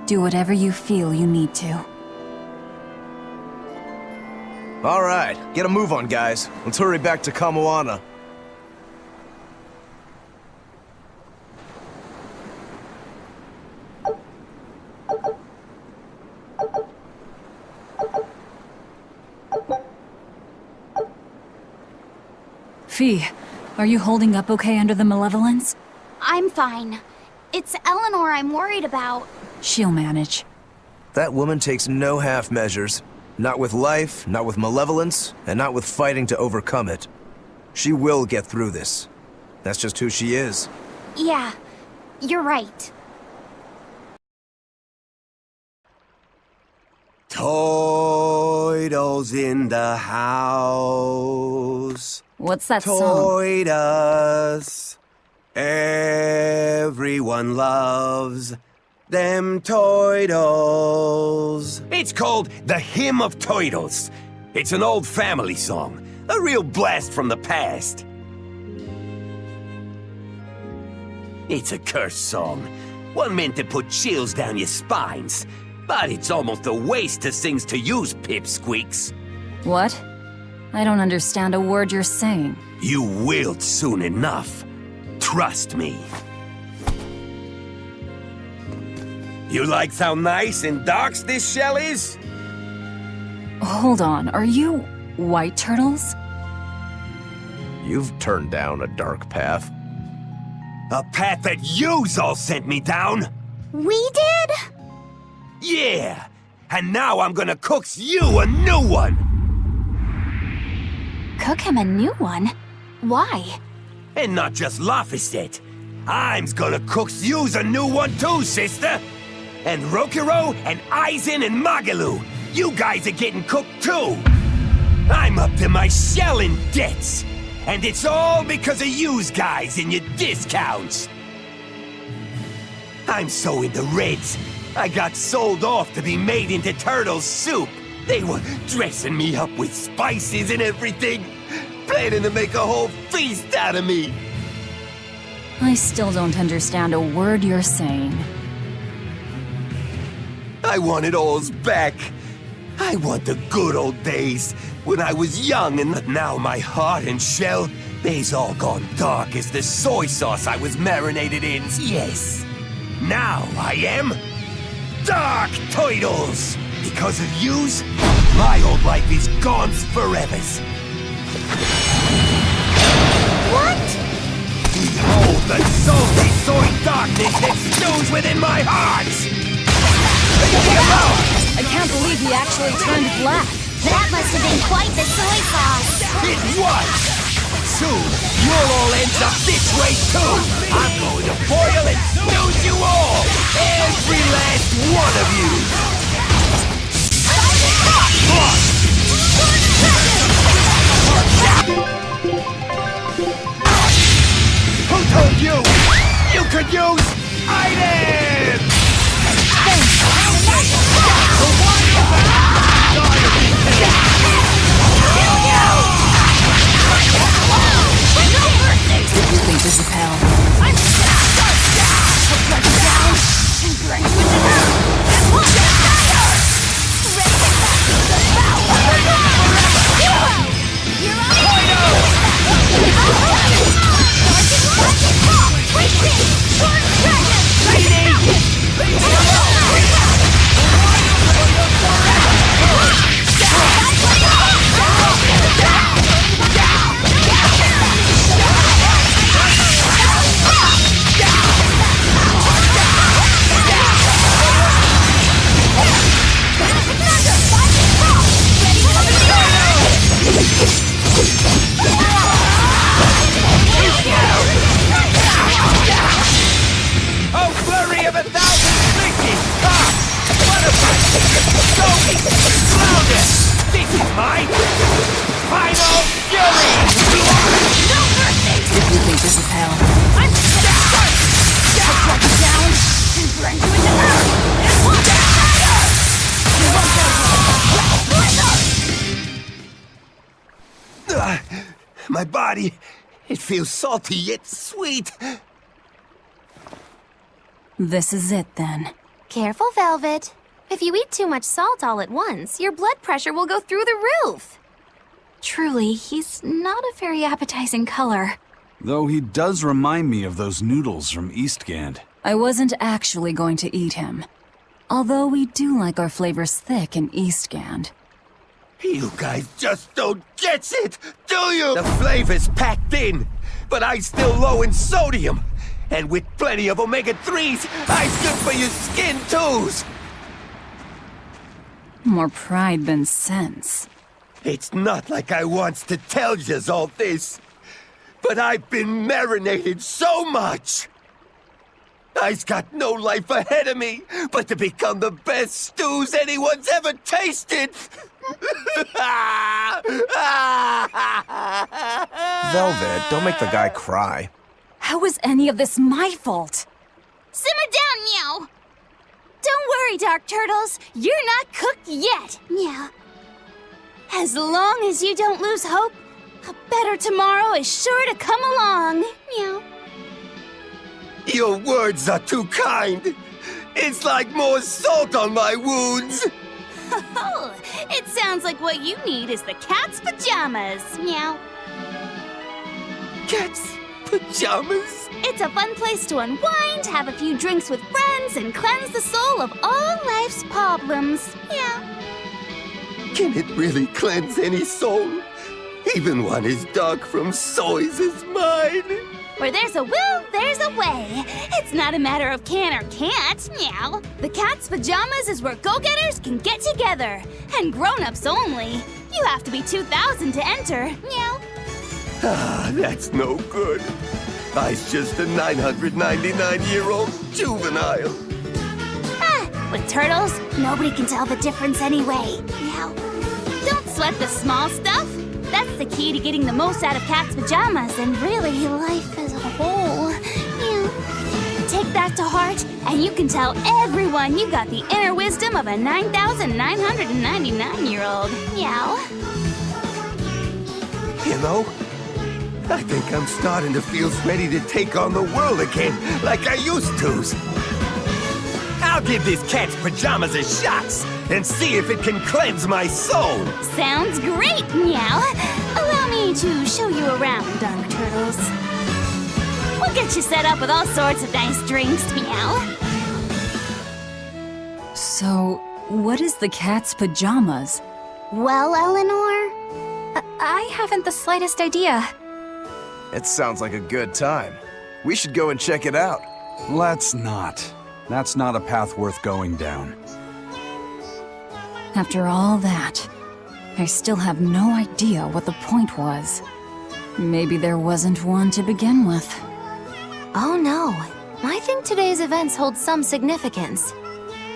Do whatever you feel you need to. All right, get a move on, guys. Let's hurry back to Kamoana. Fee, are you holding up okay under the malevolence? I'm fine. It's Eleanor I'm worried about. She'll manage. That woman takes no half measures. Not with life, not with malevolence, and not with fighting to overcome it. She will get through this. That's just who she is. Yeah, you're right. Toidles in the house. What's that song? Toidus. Everyone loves them Toidles. It's called The Hymn of Toidles. It's an old family song, a real blast from the past. It's a cursed song. One meant to put chills down your spines. But it's almost a waste to sings to use, pipsqueaks. What? I don't understand a word you're saying. You will soon enough. Trust me. You like how nice and dark this shell is? Hold on, are you white turtles? You've turned down a dark path. A path that yous all sent me down? We did? Yeah! And now I'm gonna cook you a new one! Cook him a new one? Why? And not just Laphicet. I'm gonna cook yous a new one too, sister! And Rokuro and Aizen and Magalu, you guys are getting cooked too! I'm up to my shell in debts! And it's all because of yous guys and your discounts! I'm so into reds, I got sold off to be made into turtle soup! They were dressing me up with spices and everything, planning to make a whole feast out of me! I still don't understand a word you're saying. I want it all's back. I want the good old days when I was young, and now my heart and shell, they's all gone dark as the soy sauce I was marinated in. Yes, now I am Dark Turtles. Because of yous, my old life is gone forevers. What? Behold the salty soy darkness that stews within my heart! I can't believe he actually turned black. That must have been quite the soy sauce. It was! Soon, you'll all end up this way too! I'm going to boil and snooze you all! Every last one of you! Who told you? You could use items! You think this is hell? I'm I'll drag you down and bring you into hell! And we'll get fire! Ready to battle the power! You're Oh, flurry of 1,000 flickers! Ah! What a showy! Louder! This is my final fury! no mercy! If you think this is hell. I'm I'll drag you down and bring you into hell! And we'll get fire! You won't go My body, it feels salty yet sweet. This is it then. Careful, Velvet. If you eat too much salt all at once, your blood pressure will go through the roof. Truly, he's not a very appetizing color. Though he does remind me of those noodles from Eastgand. I wasn't actually going to eat him. Although we do like our flavors thick in Eastgand. You guys just don't get it, do you? The flavor's packed in, but I'm still low in sodium. And with plenty of omega-3s, I'm good for your skin too. More pride than sense. It's not like I wants to tell yous all this, but I've been marinated so much. I's got no life ahead of me but to become the best stews anyone's ever tasted. Velvet, don't make the guy cry. How was any of this my fault? Simmer down, Meow! Don't worry, Dark Turtles. You're not cooked yet. Meow. As long as you don't lose hope, a better tomorrow is sure to come along. Meow. Your words are too kind. It's like more salt on my wounds. Oh, it sounds like what you need is the cat's pajamas. Meow. Cat's pajamas? It's a fun place to unwind, have a few drinks with friends, and cleanse the soul of all life's problems. Yeah. Can it really cleanse any soul? Even one as dark from soys as mine. Where there's a will, there's a way. It's not a matter of can or can't, meow. The cat's pajamas is where go-getters can get together. And grown-ups only. You have to be 2,000 to enter, meow. Ah, that's no good. I's just a 999-year-old juvenile. Ah, with turtles, nobody can tell the difference anyway, meow. Don't sweat the small stuff. That's the key to getting the most out of cat's pajamas and really life as a whole. Take that to heart, and you can tell everyone you got the inner wisdom of a 9,999-year-old. Meow. You know, I think I'm starting to feel ready to take on the world again, like I used to. I'll give this cat's pajamas a shot and see if it can cleanse my soul. Sounds great, meow. Allow me to show you around, Dark Turtles. We'll get you set up with all sorts of nice drinks, meow. So, what is the cat's pajamas? Well, Eleanor? I haven't the slightest idea. It sounds like a good time. We should go and check it out. Let's not. That's not a path worth going down. After all that, I still have no idea what the point was. Maybe there wasn't one to begin with. Oh no, I think today's events hold some significance.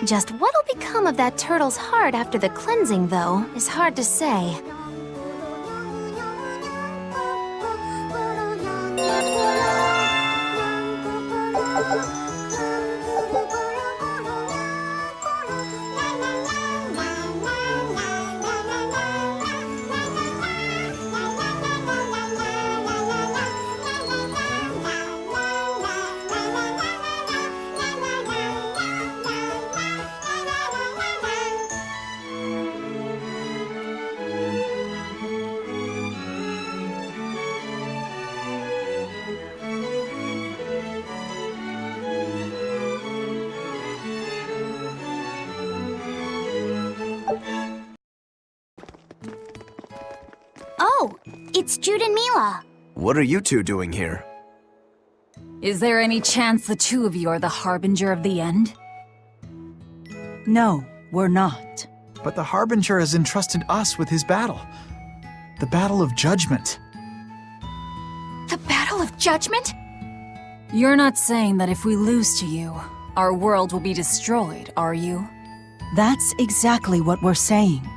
Just what'll become of that turtle's heart after the cleansing, though, is hard to say. Oh, it's Jude and Mila. What are you two doing here? Is there any chance the two of you are the harbinger of the end? No, we're not. But the Harbinger has entrusted us with his battle. The Battle of Judgment. The Battle of Judgment? You're not saying that if we lose to you, our world will be destroyed, are you? That's exactly what we're saying.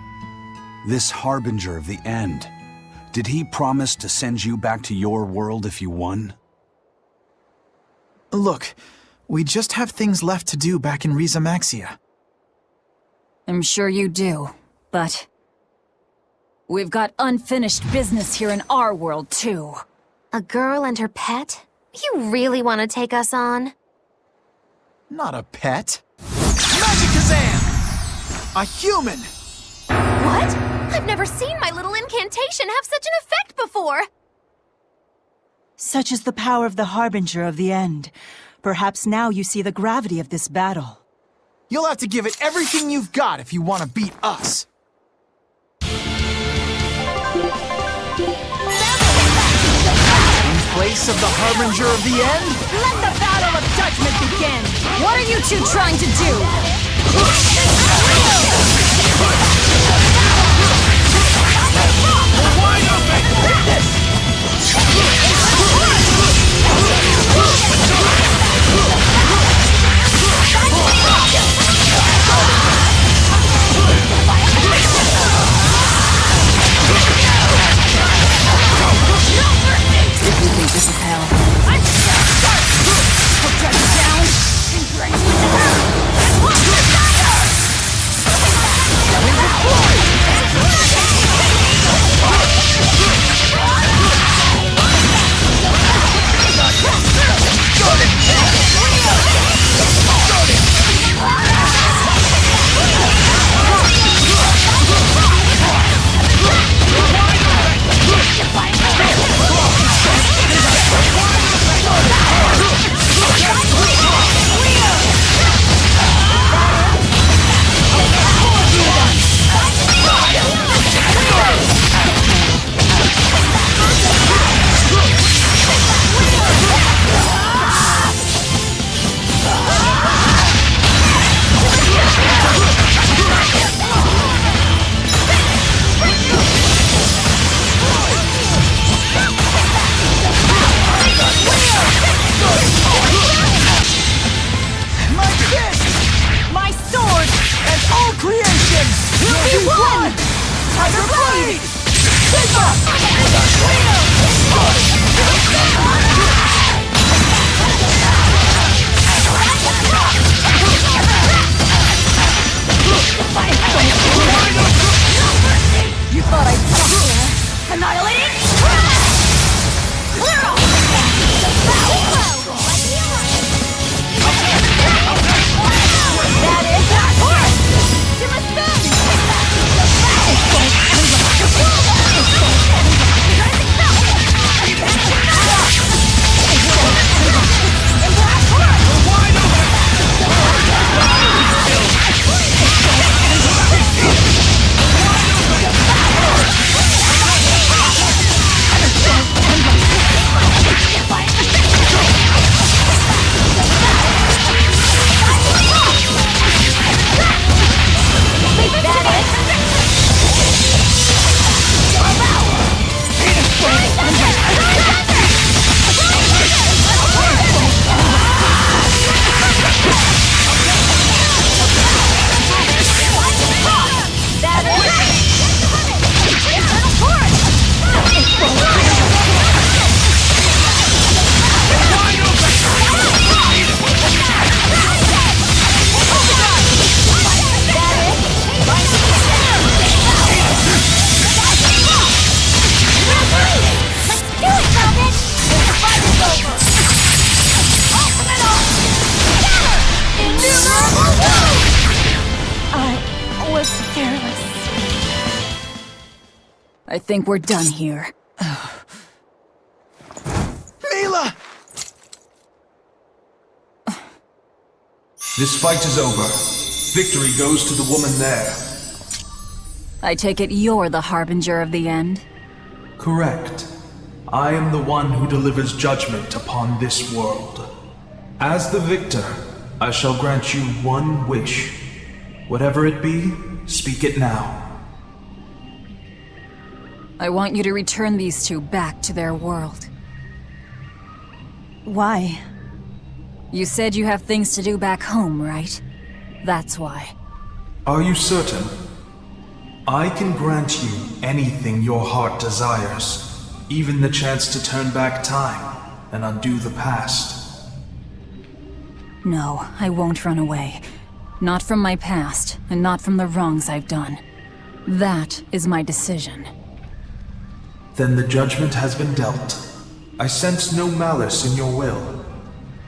This harbinger of the end. Did he promise to send you back to your world if you won? Look, we just have things left to do back in Rizamaxia. I'm sure you do, but we've got unfinished business here in our world, too. A girl and her pet? You really want to take us on? Not a pet. Magikazam! A human! What? I've never seen my little incantation have such an effect before! Such is the power of the Harbinger of the End. Perhaps now you see the gravity of this battle. You'll have to give it everything you've got if you want to beat us. In place of the Harbinger of the End? Let the Battle of Judgment begin! What are you two trying to do? Wide open! If you think this is hell. I'm just gonna start! Put that down and grace with the ground! And watch the fire! I think we're done here. Mila! This fight is over. Victory goes to the woman there. I take it you're the harbinger of the end? Correct. I am the one who delivers judgment upon this world. As the victor, I shall grant you one wish. Whatever it be, speak it now. I want you to return these two back to their world. Why? You said you have things to do back home, right? That's why. Are you certain? I can grant you anything your heart desires, even the chance to turn back time and undo the past. No, I won't run away. Not from my past, and not from the wrongs I've done. That is my decision. Then the judgment has been dealt. I sense no malice in your will.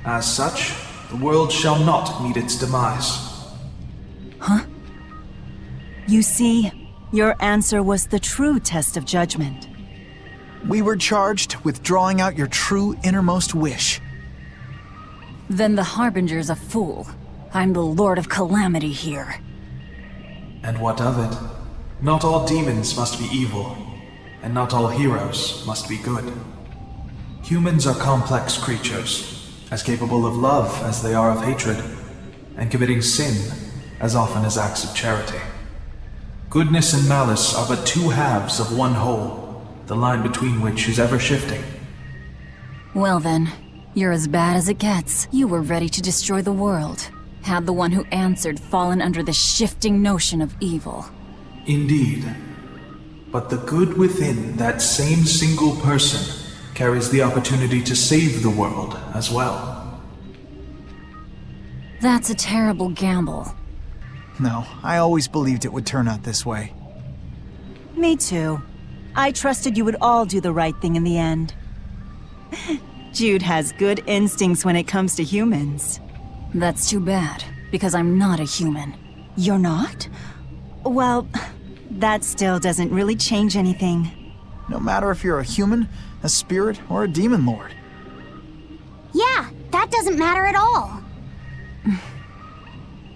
As such, the world shall not meet its demise. Huh? You see, your answer was the true test of judgment. We were charged with drawing out your true innermost wish. Then the Harbinger's a fool. I'm the Lord of Calamity here. And what of it? Not all demons must be evil, and not all heroes must be good. Humans are complex creatures, as capable of love as they are of hatred, and committing sin as often as acts of charity. Goodness and malice are but two halves of one whole, the line between which is ever shifting. Well then, you're as bad as it gets. You were ready to destroy the world. Had the one who answered fallen under the shifting notion of evil. Indeed. But the good within that same single person carries the opportunity to save the world as well. That's a terrible gamble. No, I always believed it would turn out this way. Me too. I trusted you would all do the right thing in the end. Jude has good instincts when it comes to humans. That's too bad, because I'm not a human. You're not? Well, that still doesn't really change anything. No matter if you're a human, a spirit, or a demon lord. Yeah, that doesn't matter at all.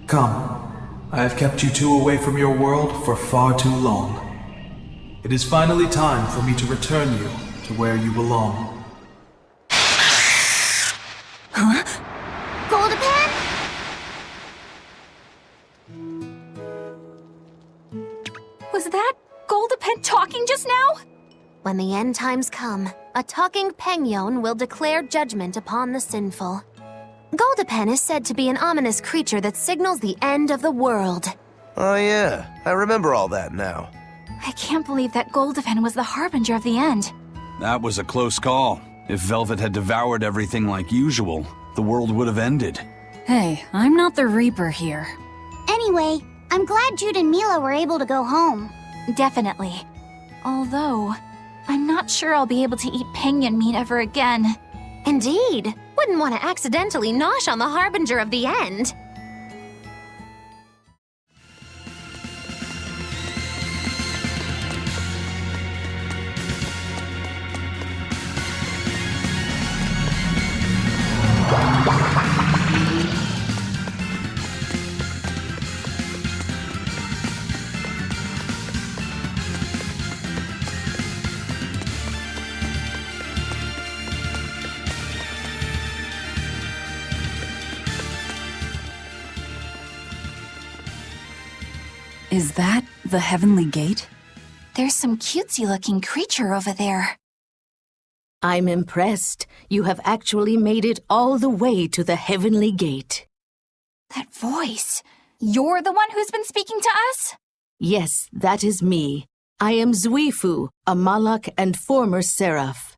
Come. I have kept you two away from your world for far too long. It is finally time for me to return you to where you belong. Huh? Goldapan? Was that Goldapan talking just now? When the end times come, a talking Pengyon will declare judgment upon the sinful. Goldapan is said to be an ominous creature that signals the end of the world. Oh yeah, I remember all that now. I can't believe that Goldapan was the harbinger of the end. That was a close call. If Velvet had devoured everything like usual, the world would have ended. Hey, I'm not the Reaper here. Anyway, I'm glad Jude and Mila were able to go home. Definitely. Although, I'm not sure I'll be able to eat Pengyon meat ever again. Indeed. Wouldn't want to accidentally nosh on the harbinger of the end. Is that the Heavenly Gate? There's some cutesy-looking creature over there. I'm impressed. You have actually made it all the way to the Heavenly Gate. That voice. You're the one who's been speaking to us? Yes, that is me. I am Zuifu, a Malak and former Seraph.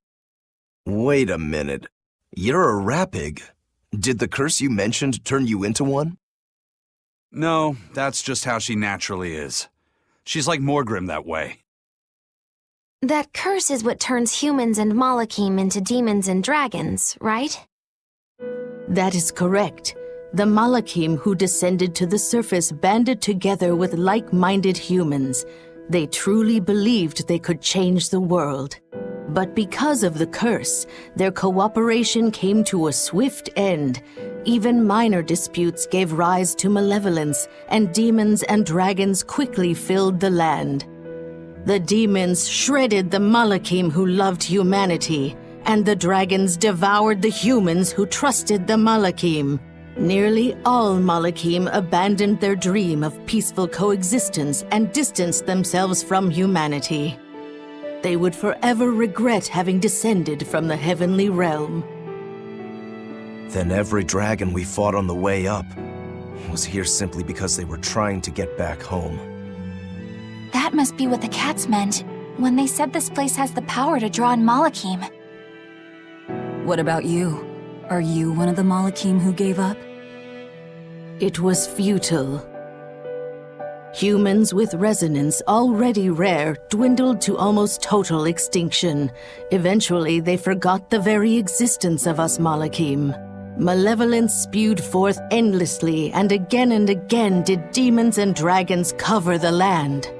Wait a minute. You're a Rapig. Did the curse you mentioned turn you into one? No, that's just how she naturally is. She's like Morgrim that way. That curse is what turns humans and Malakim into demons and dragons, right? That is correct. The Malakim who descended to the surface banded together with like-minded humans. They truly believed they could change the world. But because of the curse, their cooperation came to a swift end. Even minor disputes gave rise to malevolence, and demons and dragons quickly filled the land. The demons shredded the Malachim who loved humanity, and the dragons devoured the humans who trusted the Malachim. Nearly all Malachim abandoned their dream of peaceful coexistence and distanced themselves from humanity. They would forever regret having descended from the heavenly realm. Then every dragon we fought on the way up was here simply because they were trying to get back home. That must be what the cats meant when they said this place has the power to draw in Malachim. What about you? Are you one of the Malachim who gave up? It was futile. Humans with resonance, already rare, dwindled to almost total extinction. Eventually, they forgot the very existence of us Malachim. Malevolence spewed forth endlessly, and again did demons and dragons cover the land.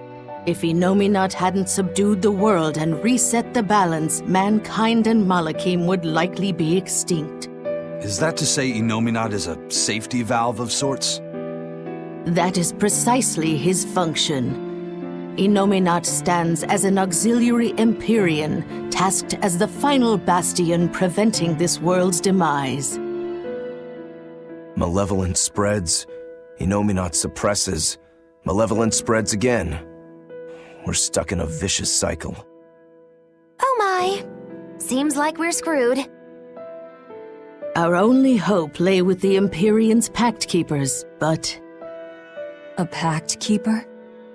If Innominat hadn't subdued the world and reset the balance, mankind and Malachim would likely be extinct. Is that to say Innominat is a safety valve of sorts? That is precisely his function. Innominat stands as an auxiliary Empyrean, tasked as the final bastion preventing this world's demise. Malevolence spreads, Innominat suppresses, malevolence spreads again. We're stuck in a vicious cycle. Oh my! Seems like we're screwed. Our only hope lay with the Empyrean's Pact Keepers, but... A Pact Keeper?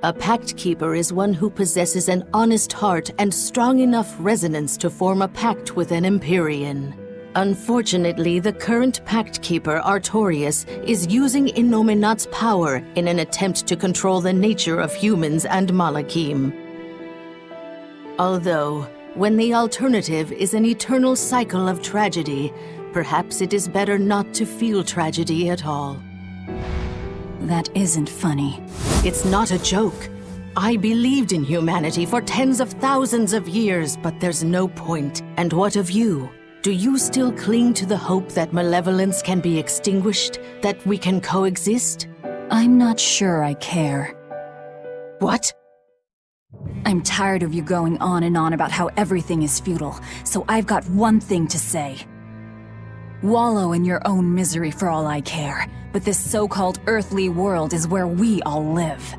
A Pact Keeper is one who possesses an honest heart and strong enough resonance to form a pact with an Empyrean. Unfortunately, the current Pact Keeper, Artorius, is using Innominat's power in an attempt to control the nature of humans and Malachim. Although, when the alternative is an eternal cycle of tragedy, perhaps it is better not to feel tragedy at all. That isn't funny. It's not a joke. I believed in humanity for tens of thousands of years, but there's no point. And what of you? Do you still cling to the hope that malevolence can be extinguished, that we can coexist? I'm not sure I care. What? I'm tired of you going on and on about how everything is futile, so I've got one thing to say. Wallow in your own misery for all I care, but this so-called earthly world is where we all live.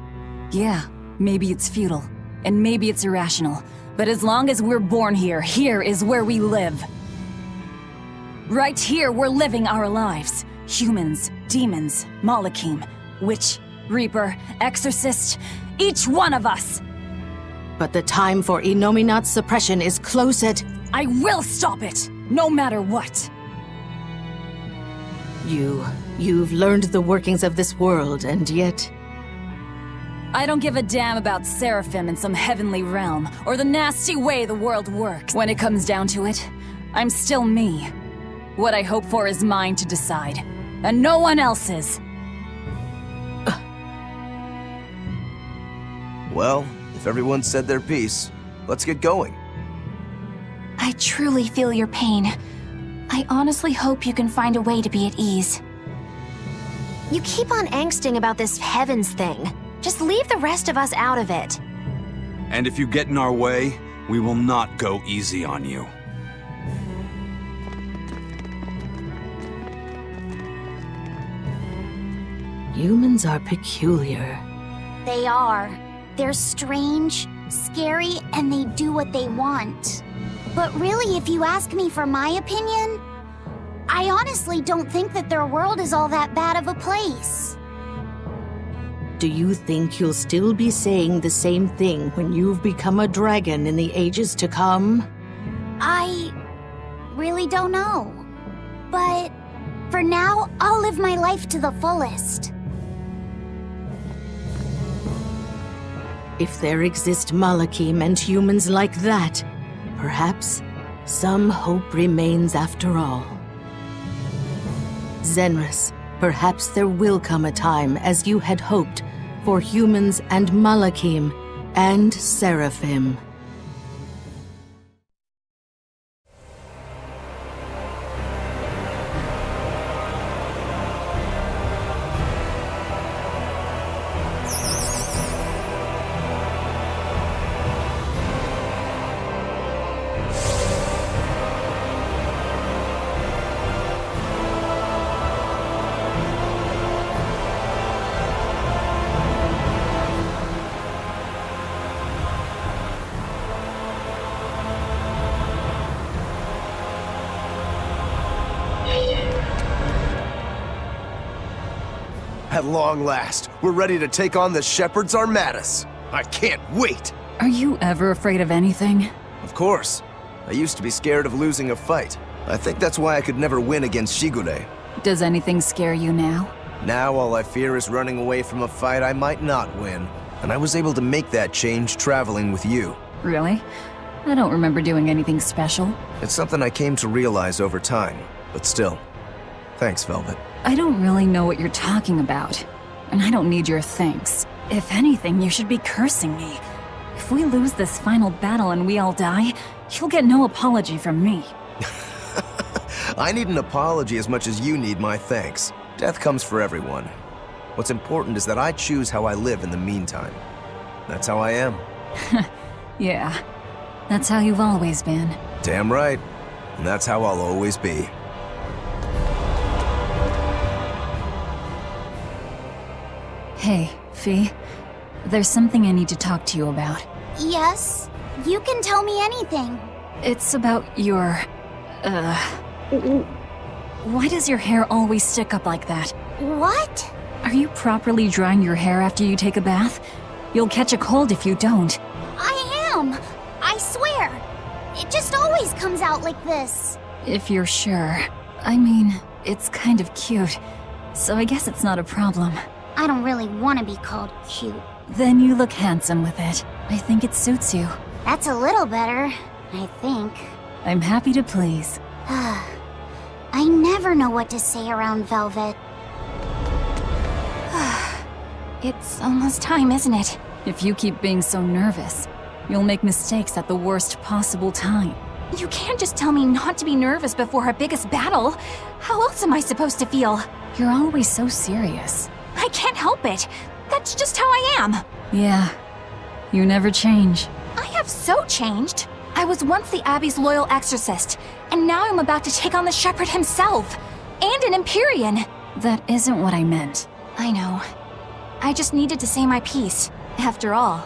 Yeah, maybe it's futile, and maybe it's irrational, but as long as we're born here, here is where we live. Right here, we're living our lives. Humans, demons, Malachim, witch, reaper, exorcist, each one of us. But the time for Innominat's suppression is close at... I will stop it, no matter what. You've learned the workings of this world, and yet... I don't give a damn about Seraphim in some heavenly realm, or the nasty way the world works. When it comes down to it, I'm still me. What I hope for is mine to decide, and no one else's. Well, if everyone said their piece, let's get going. I truly feel your pain. I honestly hope you can find a way to be at ease. You keep on angsting about this heavens thing. Just leave the rest of us out of it. And if you get in our way, we will not go easy on you. Humans are peculiar. They are. They're strange, scary, and they do what they want. But really, if you ask me for my opinion, I honestly don't think that their world is all that bad of a place. Do you think you'll still be saying the same thing when you've become a dragon in the ages to come? I really don't know. But for now, I'll live my life to the fullest. If there exist Malachim and humans like that, perhaps some hope remains after all. Zenris, perhaps there will come a time, as you had hoped, for humans and Malachim and Seraphim. At long last, we're ready to take on the Shepherd's Armadas. I can't wait! Are you ever afraid of anything? Of course. I used to be scared of losing a fight. I think that's why I could never win against Shigure. Does anything scare you now? Now all I fear is running away from a fight I might not win. And I was able to make that change traveling with you. Really? I don't remember doing anything special. It's something I came to realize over time, but still. Thanks, Velvet. I don't really know what you're talking about, and I don't need your thanks. If anything, you should be cursing me. If we lose this final battle and we all die, you'll get no apology from me. I need an apology as much as you need my thanks. Death comes for everyone. What's important is that I choose how I live in the meantime. That's how I am. Yeah, that's how you've always been. Damn right. And that's how I'll always be. Hey, Fee. There's something I need to talk to you about. Yes? You can tell me anything. It's about your... Why does your hair always stick up like that? What? Are you properly drying your hair after you take a bath? You'll catch a cold if you don't. I am! I swear! It just always comes out like this. If you're sure. I mean, it's kind of cute, so I guess it's not a problem. I don't really want to be called cute. Then you look handsome with it. I think it suits you. That's a little better, I think. I'm happy to please. I never know what to say around Velvet. It's almost time, isn't it? If you keep being so nervous, you'll make mistakes at the worst possible time. You can't just tell me not to be nervous before our biggest battle. How else am I supposed to feel? You're always so serious. I can't help it. That's just how I am. Yeah, you never change. I have so changed. I was once the Abbey's loyal exorcist, and now I'm about to take on the Shepherd himself. And an Empyrean. That isn't what I meant. I know. I just needed to say my piece. After all,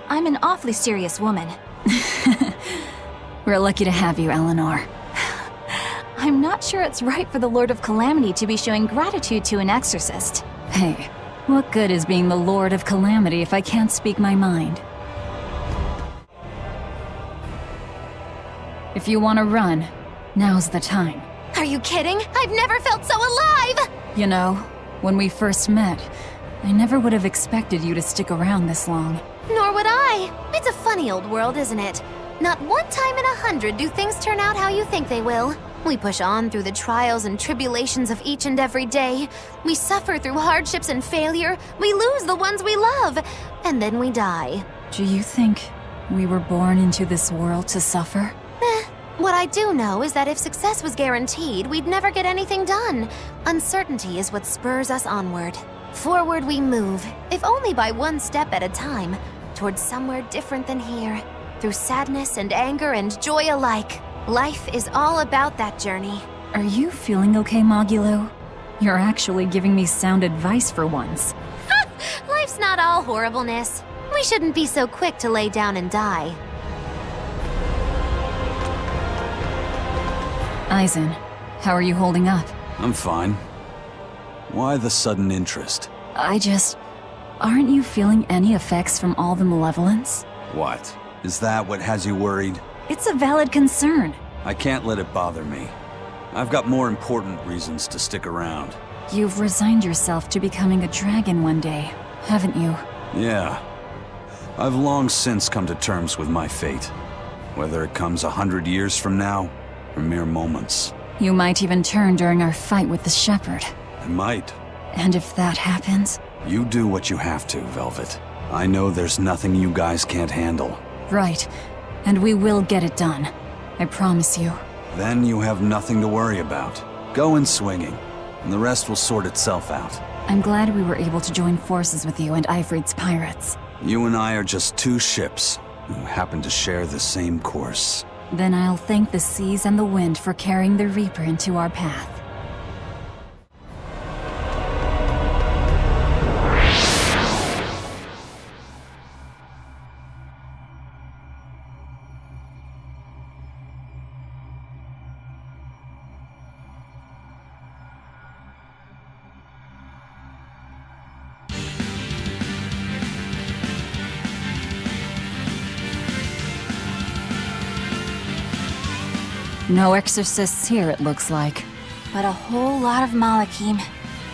I'm an awfully serious woman. We're lucky to have you, Eleanor. I'm not sure it's right for the Lord of Calamity to be showing gratitude to an exorcist. Hey, what good is being the Lord of Calamity if I can't speak my mind? If you want to run, now's the time. Are you kidding? I've never felt so alive! You know, when we first met, I never would have expected you to stick around this long. Nor would I. It's a funny old world, isn't it? Not one time in 100 do things turn out how you think they will. We push on through the trials and tribulations of each and every day. We suffer through hardships and failure. We lose the ones we love. And then we die. Do you think we were born into this world to suffer? What I do know is that if success was guaranteed, we'd never get anything done. Uncertainty is what spurs us onward. Forward we move, if only by one step at a time, towards somewhere different than here. Through sadness and anger and joy alike. Life is all about that journey. Are you feeling okay, Magulu? You're actually giving me sound advice for once. Life's not all horribleness. We shouldn't be so quick to lay down and die. Aizen, how are you holding up? I'm fine. Why the sudden interest? Aren't you feeling any effects from all the malevolence? What? Is that what has you worried? It's a valid concern. I can't let it bother me. I've got more important reasons to stick around. You've resigned yourself to becoming a dragon one day, haven't you? Yeah. I've long since come to terms with my fate. Whether it comes 100 years from now, or mere moments. You might even turn during our fight with the Shepherd. I might. And if that happens? You do what you have to, Velvet. I know there's nothing you guys can't handle. Right. And we will get it done. I promise you. Then you have nothing to worry about. Go in swinging, and the rest will sort itself out. I'm glad we were able to join forces with you and Ifrit's pirates. You and I are just two ships who happen to share the same course. Then I'll thank the seas and the wind for carrying the Reaper into our path. No exorcists here, it looks like. But a whole lot of Malakim.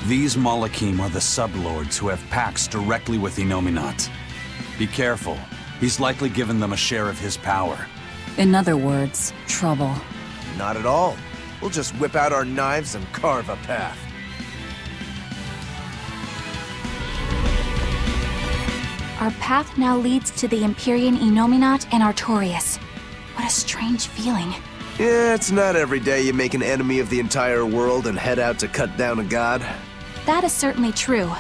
These Malakim are the sublords who have pacts directly with Innominat. Be careful. He's likely given them a share of his power. In other words, trouble. Not at all. We'll just whip out our knives and carve a path. Our path now leads to the Empyrean Innominat and Artorius. What a strange feeling. Yeah, it's not every day you make an enemy of the entire world and head out to cut down a god. That is certainly true.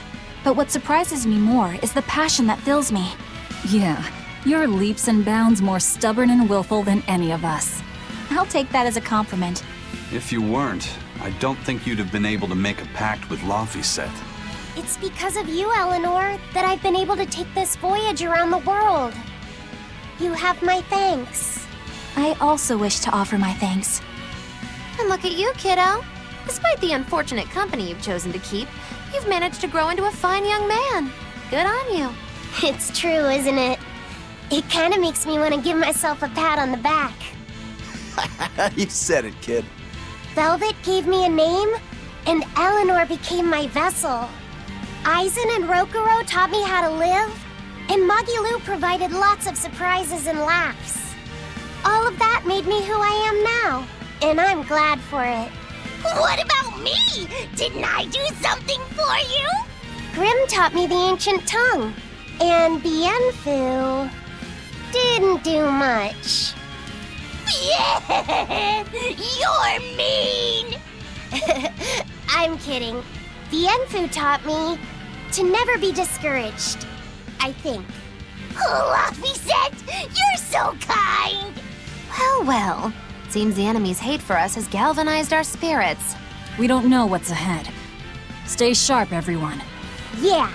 But what surprises me more is the passion that fills me. Yeah, you're leaps and bounds more stubborn and willful than any of us. I'll take that as a compliment. If you weren't, I don't think you'd have been able to make a pact with Laphicet. It's because of you, Eleanor, that I've been able to take this voyage around the world. You have my thanks. I also wish to offer my thanks. And look at you, kiddo. Despite the unfortunate company you've chosen to keep, you've managed to grow into a fine young man. Good on you. It's true, isn't it? It kind of makes me want to give myself a pat on the back. You said it, kid. Velvet gave me a name, and Eleanor became my vessel. Aizen and Rokuro taught me how to live, and Magilu provided lots of surprises and laughs. All of that made me who I am now, and I'm glad for it. What about me? Didn't I do something for you? Grimm taught me the ancient tongue, and Bienfu didn't do much. Yeah, you're mean! I'm kidding. Bienfu taught me to never be discouraged, I think. Oh, Laphicet, you're so kind! Well, well. Seems the enemy's hate for us has galvanized our spirits. We don't know what's ahead. Stay sharp, everyone. Yeah.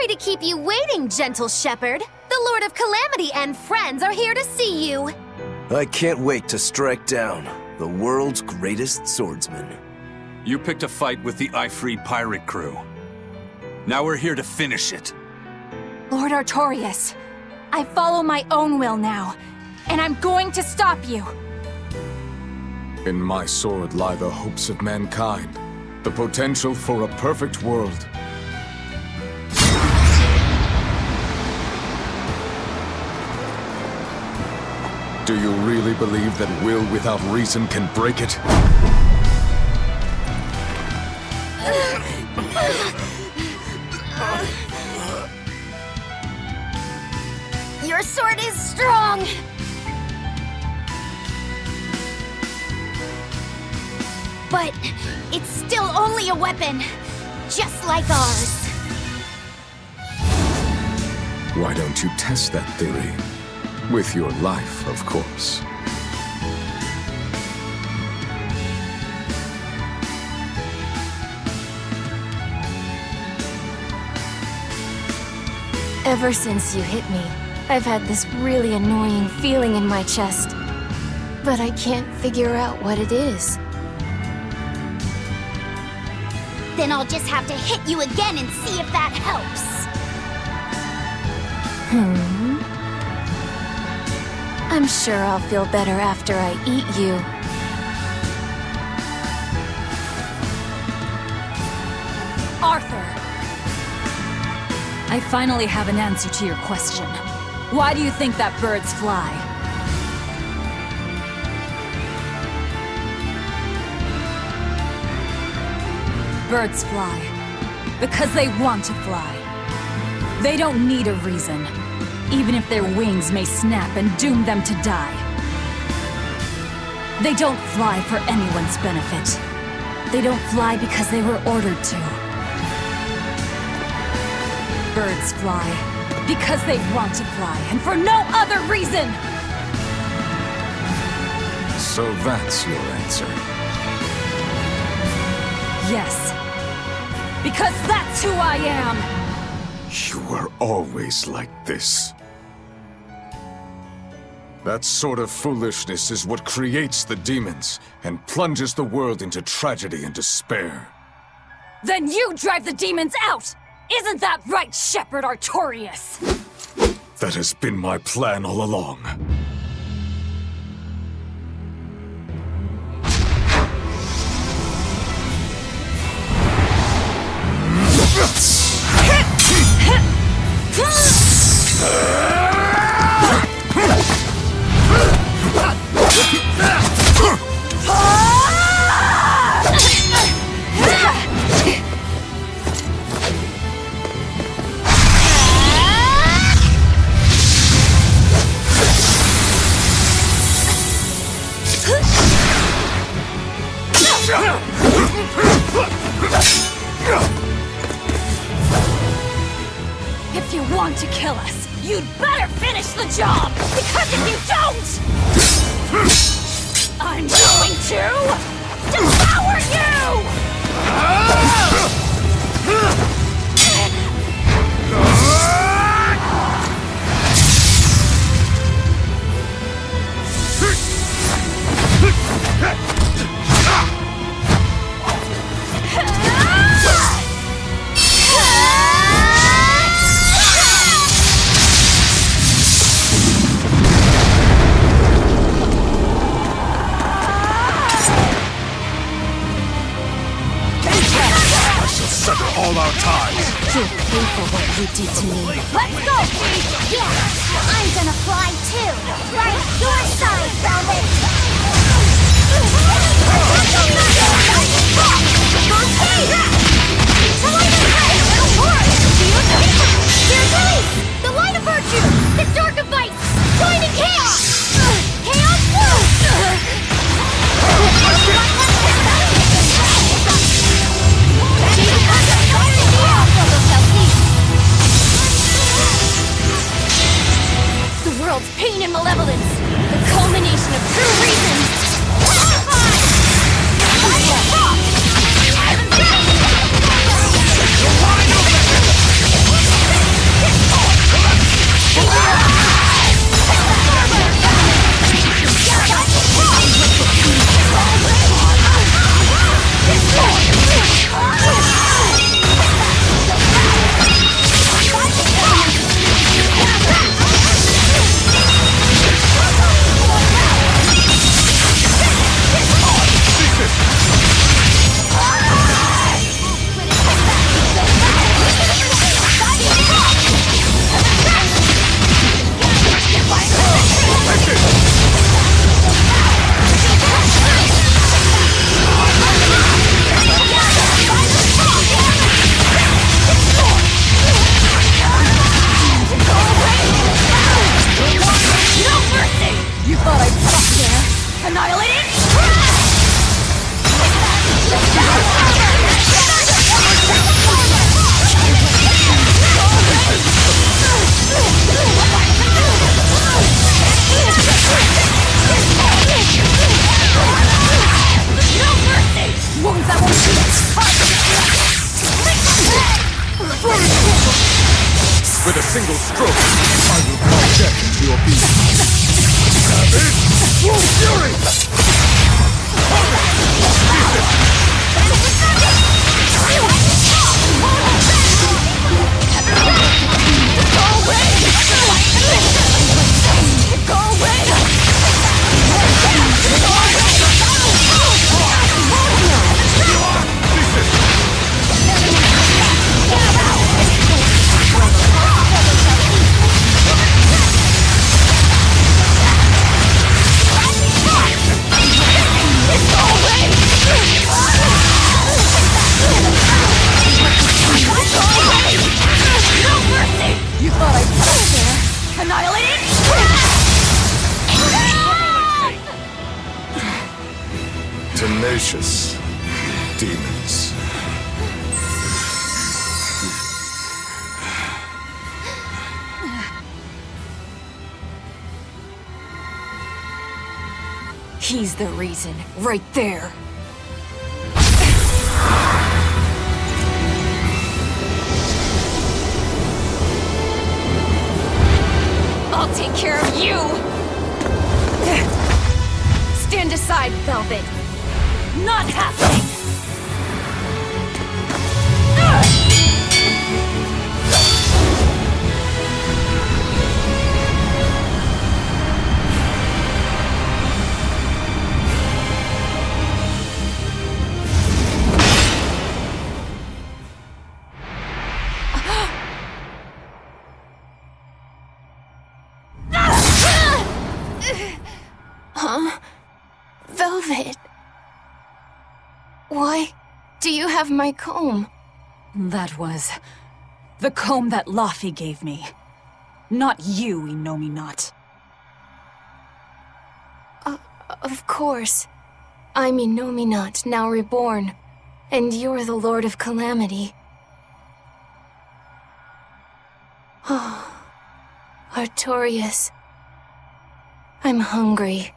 Sorry to keep you waiting, gentle shepherd. The Lord of Calamity and friends are here to see you. I can't wait to strike down the world's greatest swordsman. You picked a fight with the Ifreed pirate crew. Now we're here to finish it. Lord Artorius, I follow my own will now, and I'm going to stop you. In my sword lie the hopes of mankind, the potential for a perfect world. Do you really believe that will without reason can break it? Your sword is strong! But it's still only a weapon, just like ours. Why don't you test that theory? With your life, of course. Ever since you hit me, I've had this really annoying feeling in my chest. But I can't figure out what it is. Then I'll just have to hit you again and see if that helps. I'm sure I'll feel better after I eat you. Arthur! I finally have an answer to your question. Why do you think that birds fly? Birds fly because they want to fly. They don't need a reason, even if their wings may snap and doom them to die. They don't fly for anyone's benefit. They don't fly because they were ordered to. Birds fly because they want to fly, and for no other reason! So that's your answer. Yes. Because that's who I am! You were always like this. That sort of foolishness is what creates the demons and plunges the world into tragedy and despair. Then you drive the demons out! Isn't that right, Shepherd Artorius? That has been my plan all along. If you want to kill us, you'd better finish the job! Because if you don't, I'm going to devour you! All our ties. You'll pay for what you did to me. Let's go, Pete! Yeah, I'm gonna fly too! Right at your side, Velvet! There's Elise! The light of virtue! The dark of vice! Joining chaos! Chaos blue! The world's pain and malevolence! The culmination of true reason! With a single stroke, I will call death into your being. Savage! Full fury! You thought I'd stop there? Annihilated? Tenacious demons. He's the reason, right there. I'll take care of you! Stand aside, Velvet. Not happening! Huh? Velvet. Why do you have my comb? That was the comb that Laphi gave me. Not you, Innominat. Of course. I'm Innominat, now reborn. And you're the Lord of Calamity. Oh, Artorius. I'm hungry.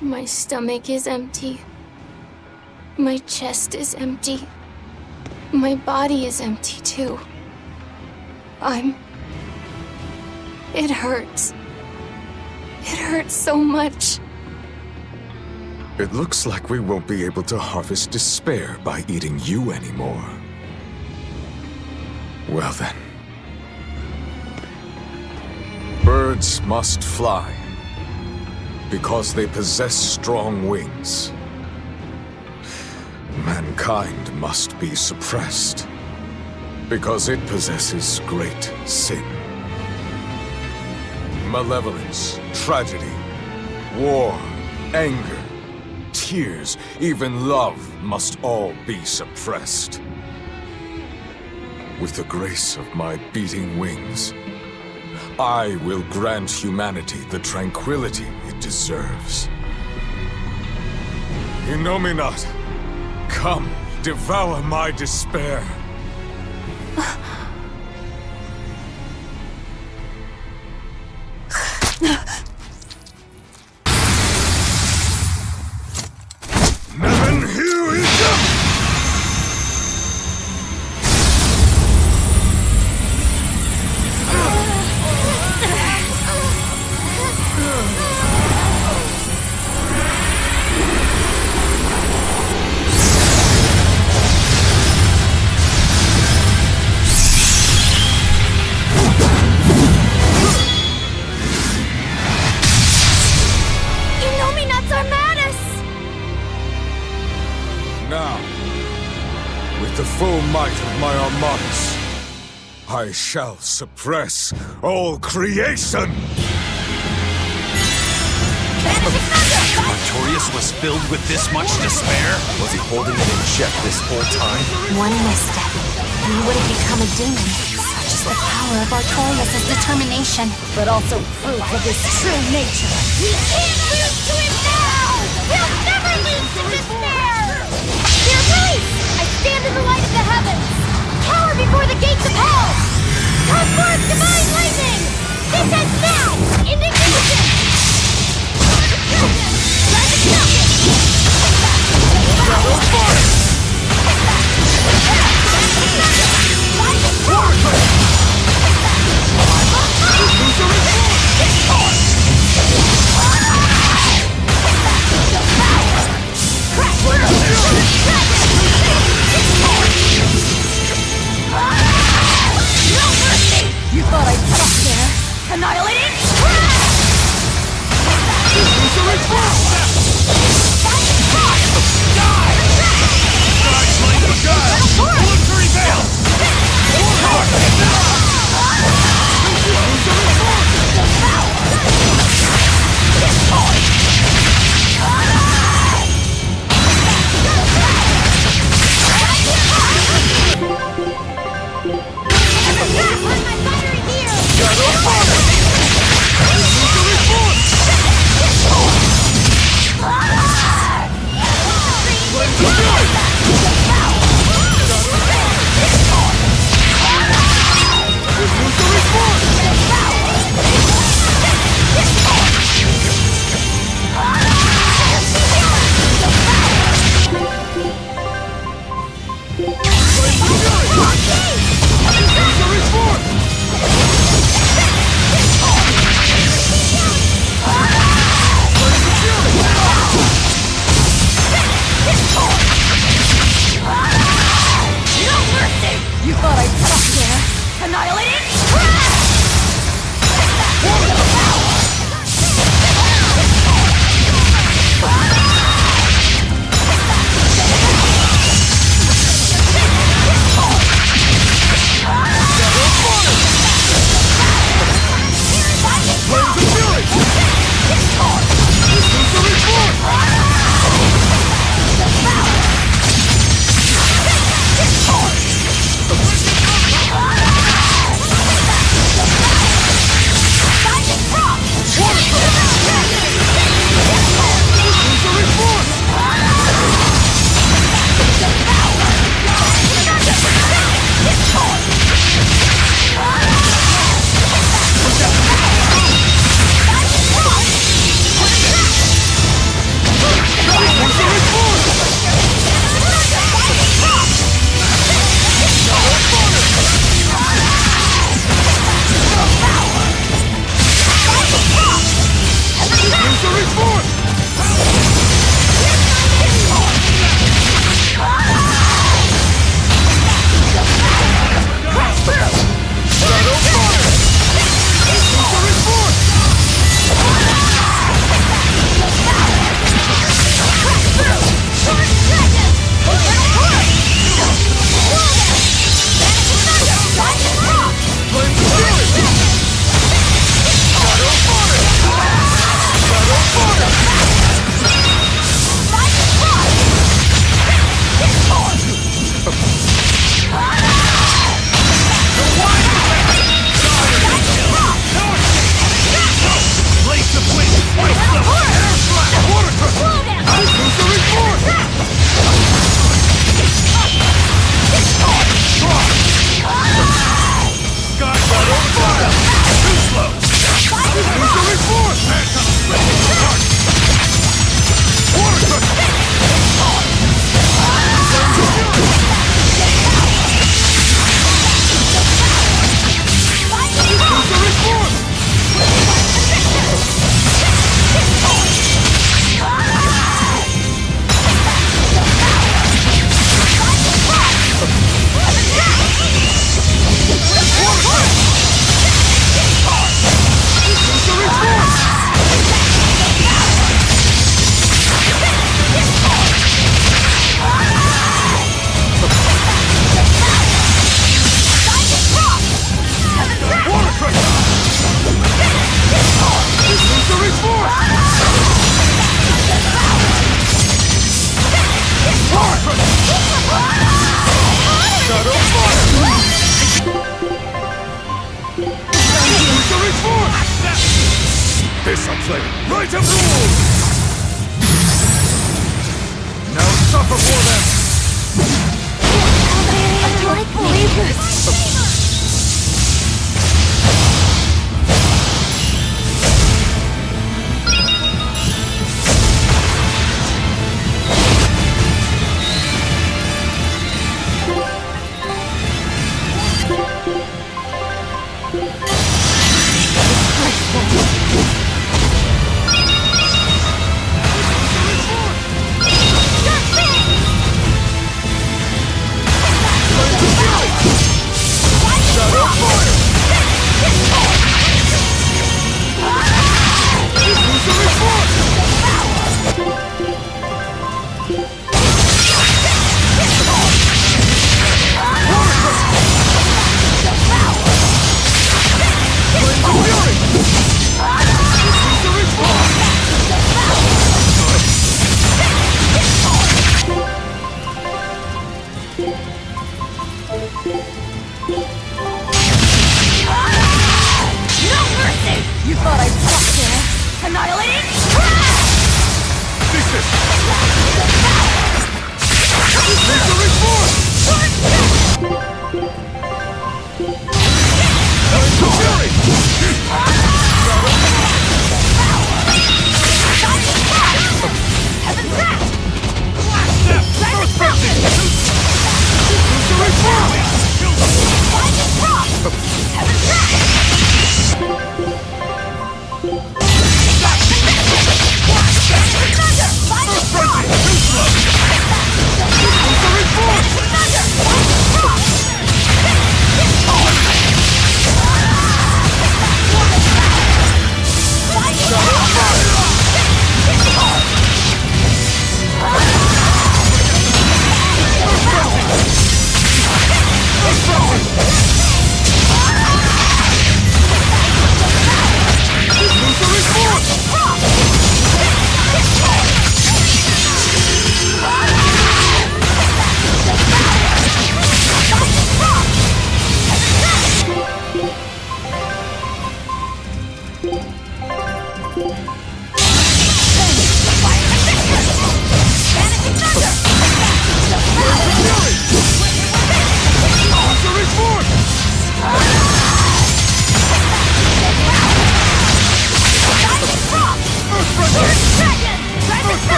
My stomach is empty. My chest is empty. My body is empty too. It hurts. It hurts so much. It looks like we won't be able to harvest despair by eating you anymore. Well then. Birds must fly, because they possess strong wings. Mankind must be suppressed, because it possesses great sin. Malevolence, tragedy, war, anger, tears, even love must all be suppressed. With the grace of my beating wings, I will grant humanity the tranquility it deserves. Innominat, come, devour my despair. Neven Hugh is up! Innominats are madness! Now, with the full might of my armadas, I shall suppress all creation! Artorius was filled with this much despair? Was he holding it in check this whole time? One misstep, and he would have become a demon. Such is the power of Artorius' determination. But also proof of his true nature. We can't lose to him now! We'll never lose to despair! Dear release! I stand in the light of the heavens! Cower before the gates of hell! Come forth, divine lightning! This ends now! Indignation! Rebel force! Discipline! Right of rule! Now suffer for them! I can't believe this!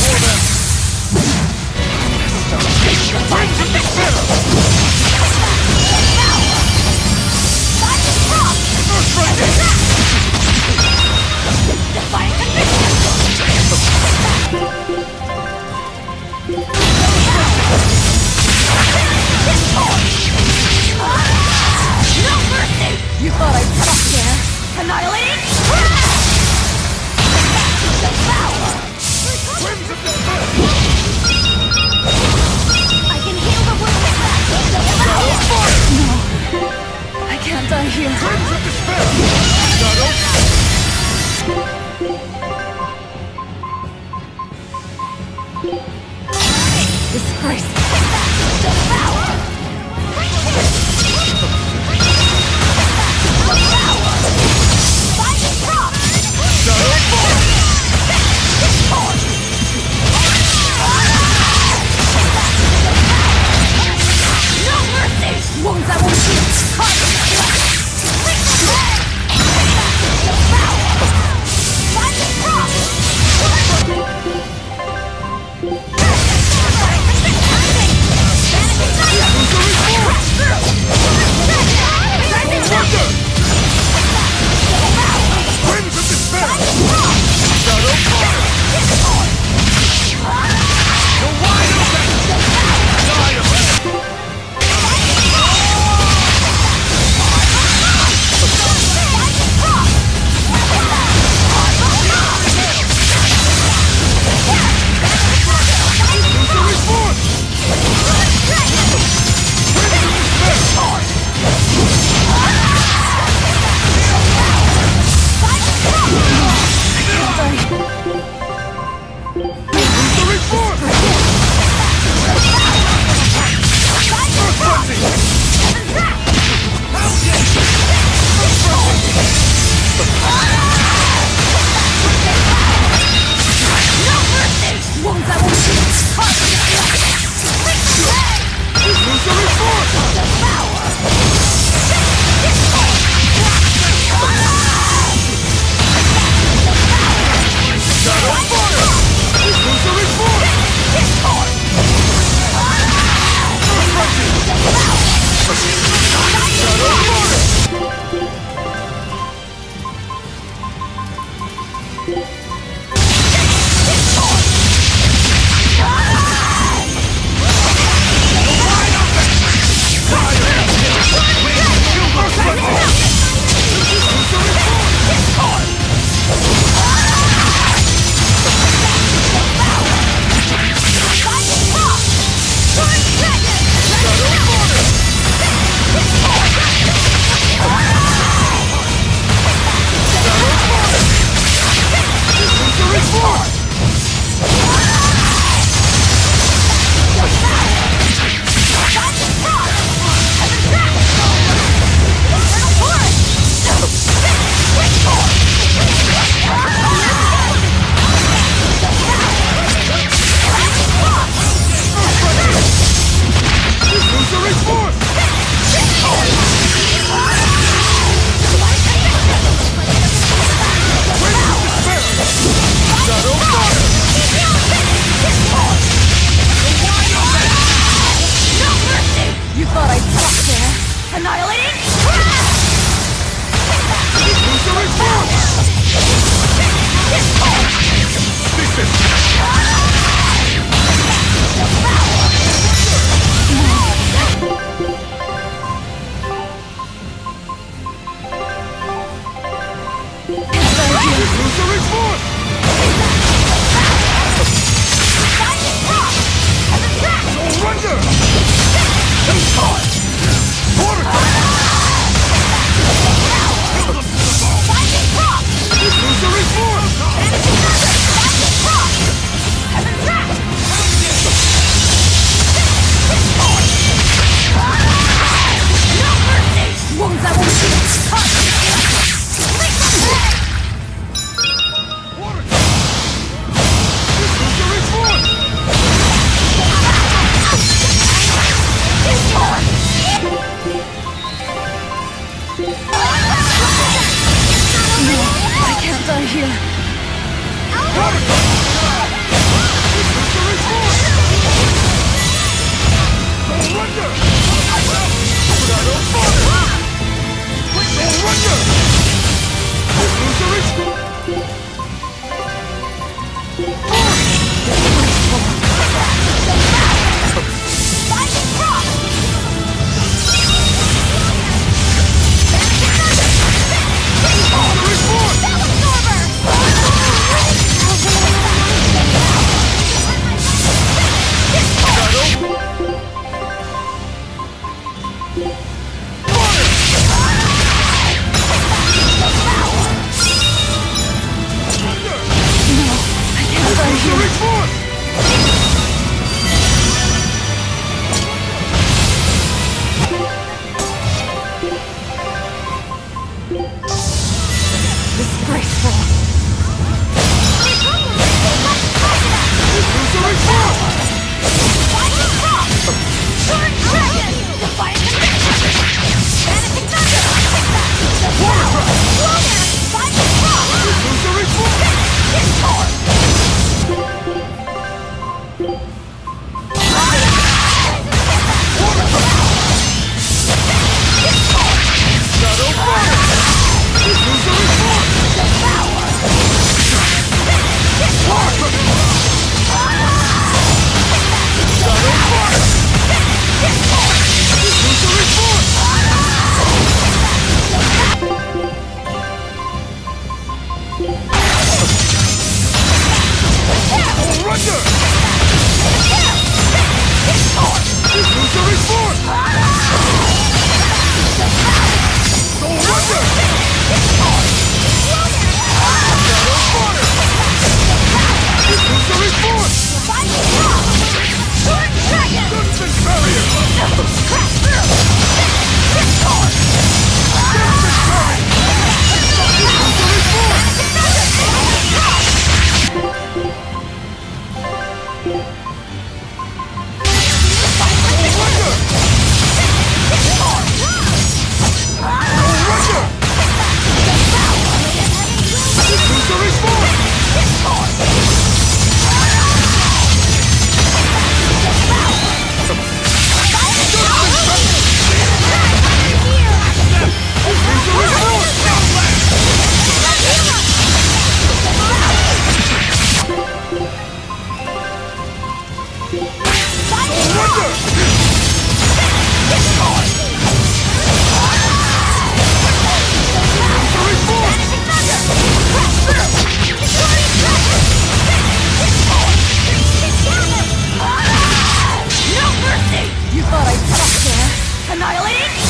for them! Winds of despair! First right No mercy! You thought I'd stop there? Annihilating? Winds of despair! I can heal the wounded. No. I can't die here. Winds of despair! Shadow! Disgrace. No mercy! Wounds that won't heal. No mercy! You thought I'd stop there? Annihilating!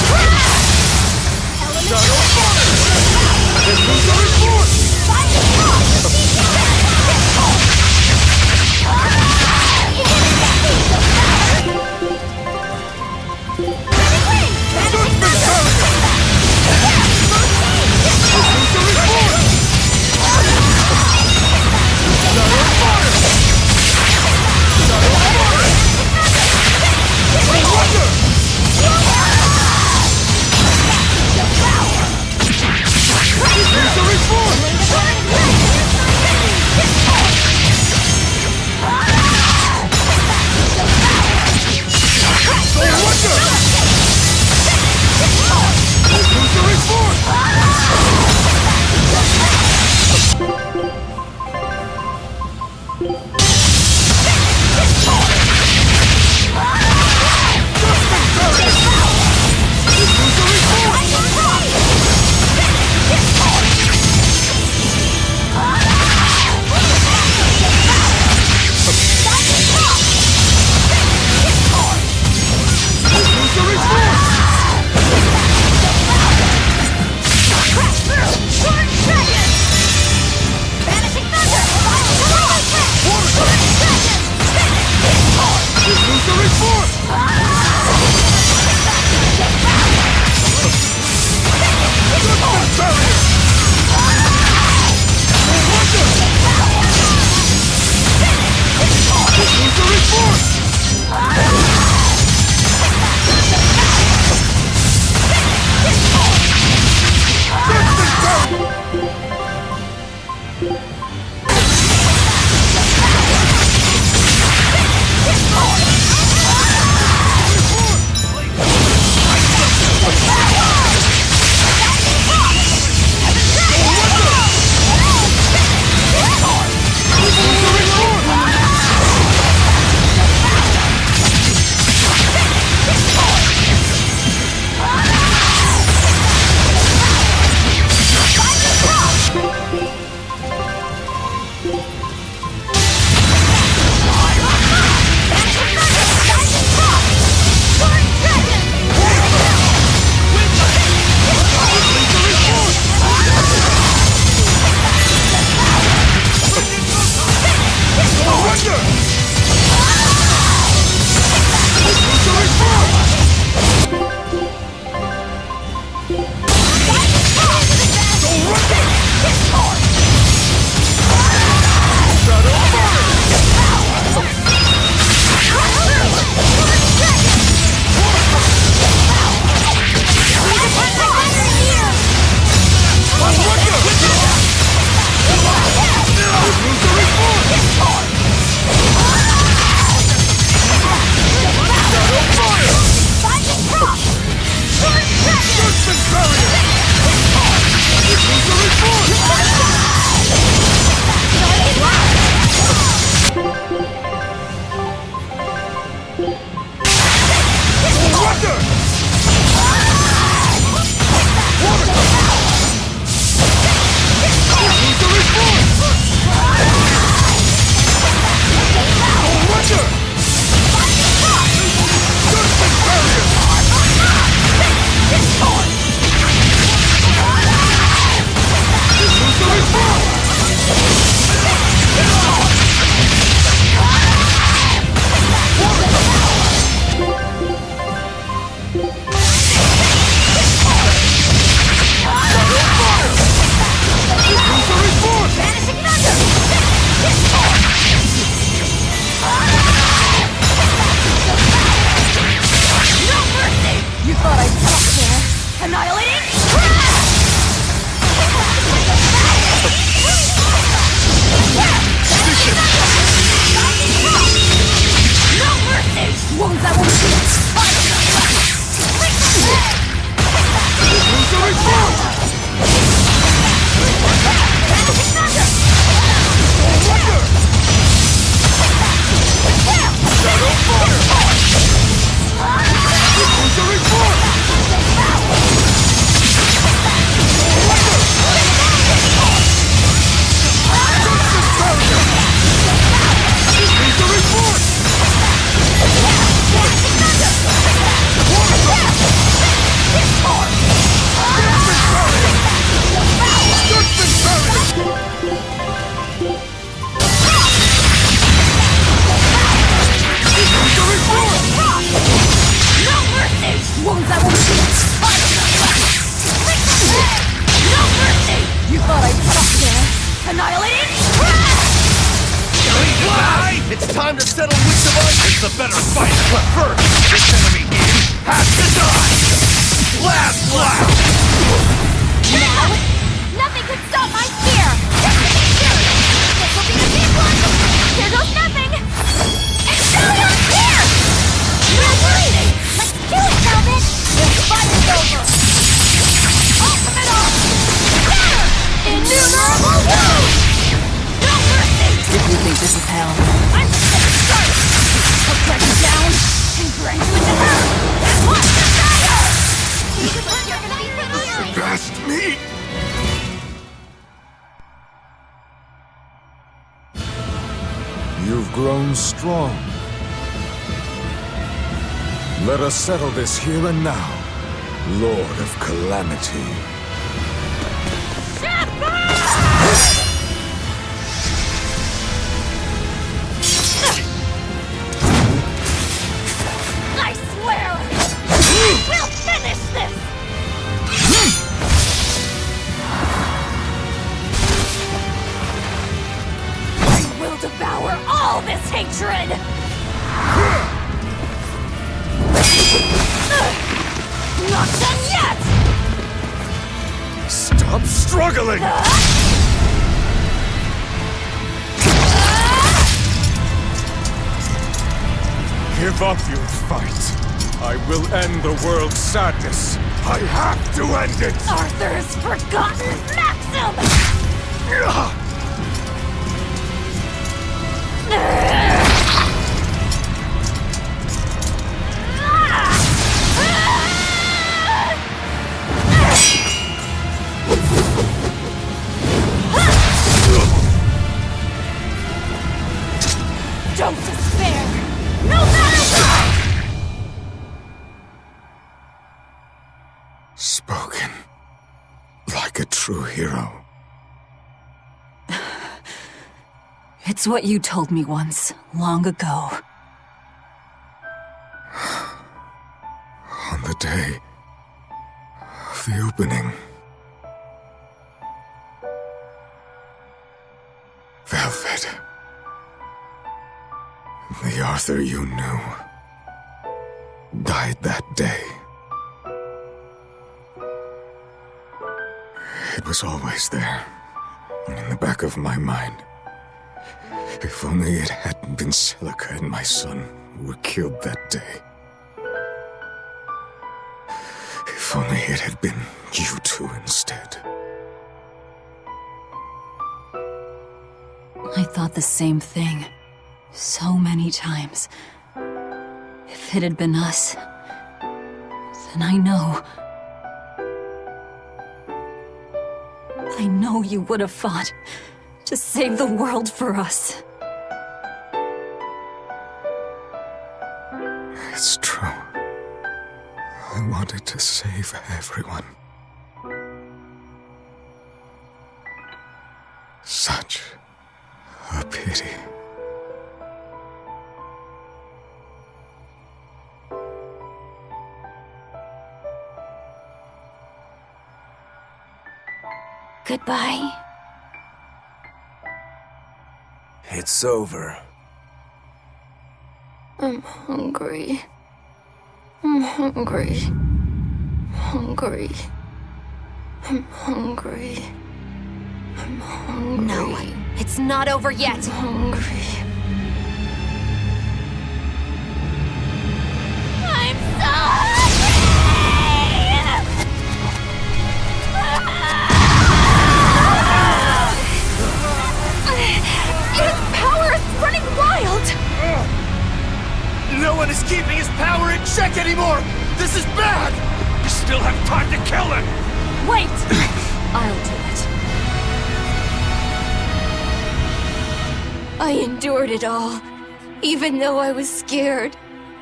Time to settle which of us is the better fighter. But first, this enemy here has to die! Last blast! Now, nothing can stop my spear! This will be the big one! Here goes nothing! Excellion here! You're bleeding! Let's do it, Velvet! This fight is over! Ultimate off! Scatter! Innumerable wounds! No mercy! If you think this is hell. I'm just getting started! I'll cut you down and grind you into hell! And watch the fire! You're gonna be furious! Best me! You've grown strong. Let us settle this here and now, Lord of Calamity. I swear! We'll finish this! I will devour all this hatred! Not done yet! Stop struggling! Give up your fight. I will end the world's sadness. I have to end it! Arthur's forgotten maxim! Don't despair! No matter what! Spoken like a true hero. It's what you told me once, long ago. On the day of the opening. Velvet. The Arthur you knew died that day. It was always there, in the back of my mind. If only it hadn't been Celica and my son who were killed that day. If only it had been you two instead. I thought the same thing. So many times. If it had been us, then I know you would have fought to save the world for us. It's true. I wanted to save everyone. Such a pity. Goodbye. It's over. I'm hungry. I'm hungry. Hungry. I'm hungry. I'm hungry. No, it's not over yet. I'm hungry. I'm so hungry! His power is running wild! No one is keeping his power in check anymore! This is bad! You still have time to kill him! Wait! I'll do it. I endured it all, even though I was scared,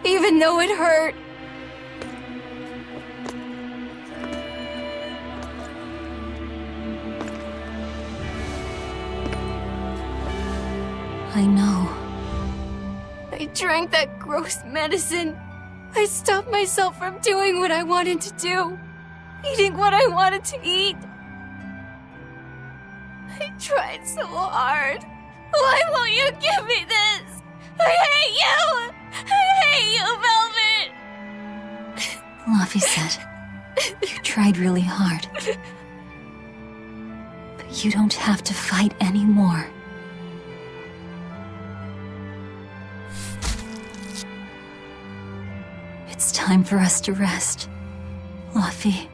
even though it hurt. I know. I drank that gross medicine. I stopped myself from doing what I wanted to do, eating what I wanted to eat. I tried so hard. Why won't you give me this? I hate you! I hate you, Velvet! Laphicet, you tried really hard. But you don't have to fight anymore. It's time for us to rest, Laphi.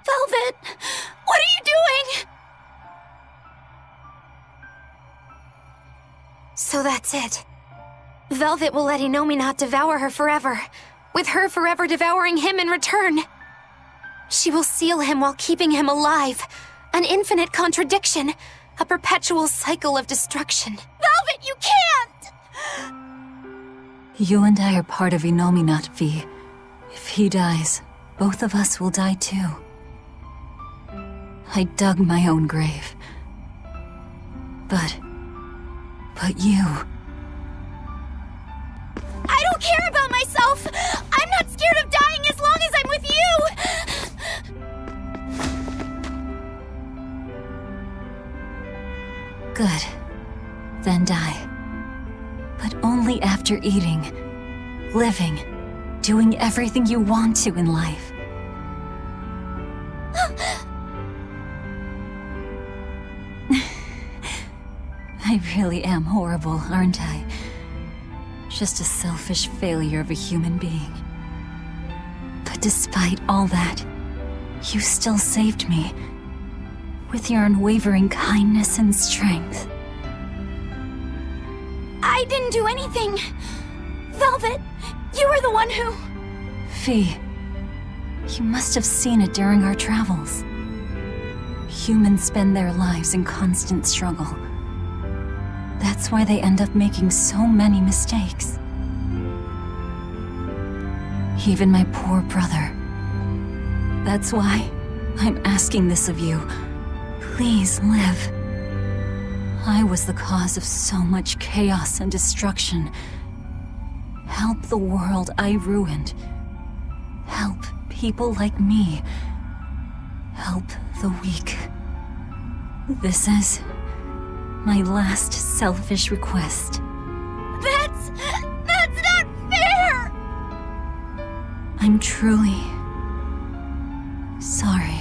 Velvet! What are you doing? So that's it. Velvet will let Innominat devour her forever, with her forever devouring him in return. She will seal him while keeping him alive. An infinite contradiction. A perpetual cycle of destruction. Velvet, you can't! You and I are part of Innominat, Vi. If he dies, both of us will die too. I dug my own grave. But you... I don't care about myself! I'm not scared of dying as long as I'm with you! Good. Then die. But only after eating, living, doing everything you want to in life. I really am horrible, aren't I? Just a selfish failure of a human being. But despite all that, you still saved me. With your unwavering kindness and strength. I didn't do anything. Velvet, you were the one who... Vi, you must have seen it during our travels. Humans spend their lives in constant struggle. That's why they end up making so many mistakes. Even my poor brother. That's why I'm asking this of you. Please live. I was the cause of so much chaos and destruction. Help the world I ruined. Help people like me. Help the weak. This is my last selfish request. That's not fair! I'm truly sorry.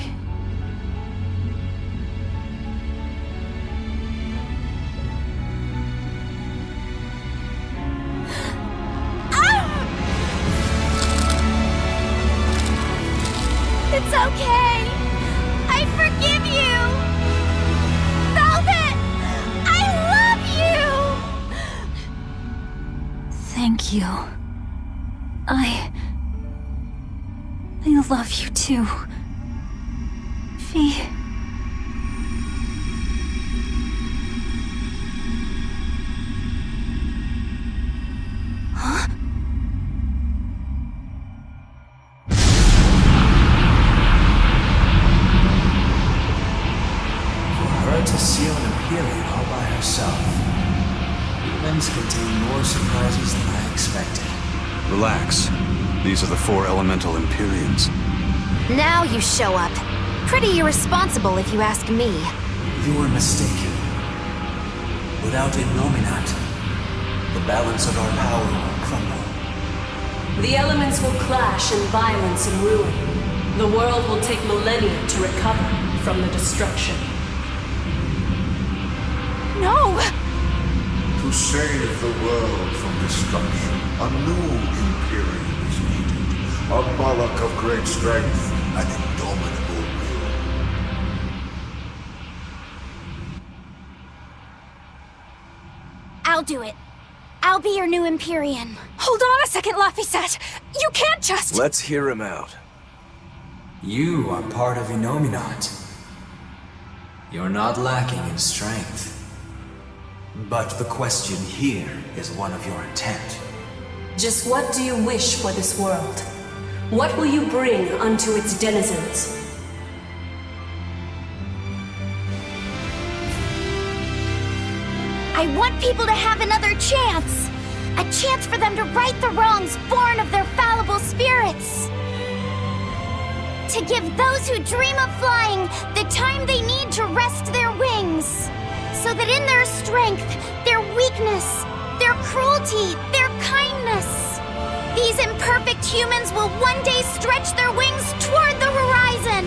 It's okay. I forgive you. Velvet, I love you. Thank you. I love you too. Vi. Huh? To seal an Imperium all by herself. Humans contain more surprises than I expected. Relax. These are the 4 elemental Imperiums. Now you show up. Pretty irresponsible if you ask me. You were mistaken. Without Innominat, the balance of our power will crumble. The elements will clash in violence and ruin. The world will take millennia to recover from the destruction. No! To save the world from destruction, a new Imperium is needed. A monarch of great strength and indomitable will. I'll do it. I'll be your new Empyrean. Hold on a second, Laphicet! You can't just— Let's hear him out. You are part of Innominat. You're not lacking in strength. But the question here is one of your intent. Just what do you wish for this world? What will you bring unto its denizens? I want people to have another chance! A chance for them to right the wrongs born of their fallible spirits. To give those who dream of flying the time they need to rest their wings. So that in their strength, their weakness, their cruelty, their kindness, these imperfect humans will one day stretch their wings toward the horizon.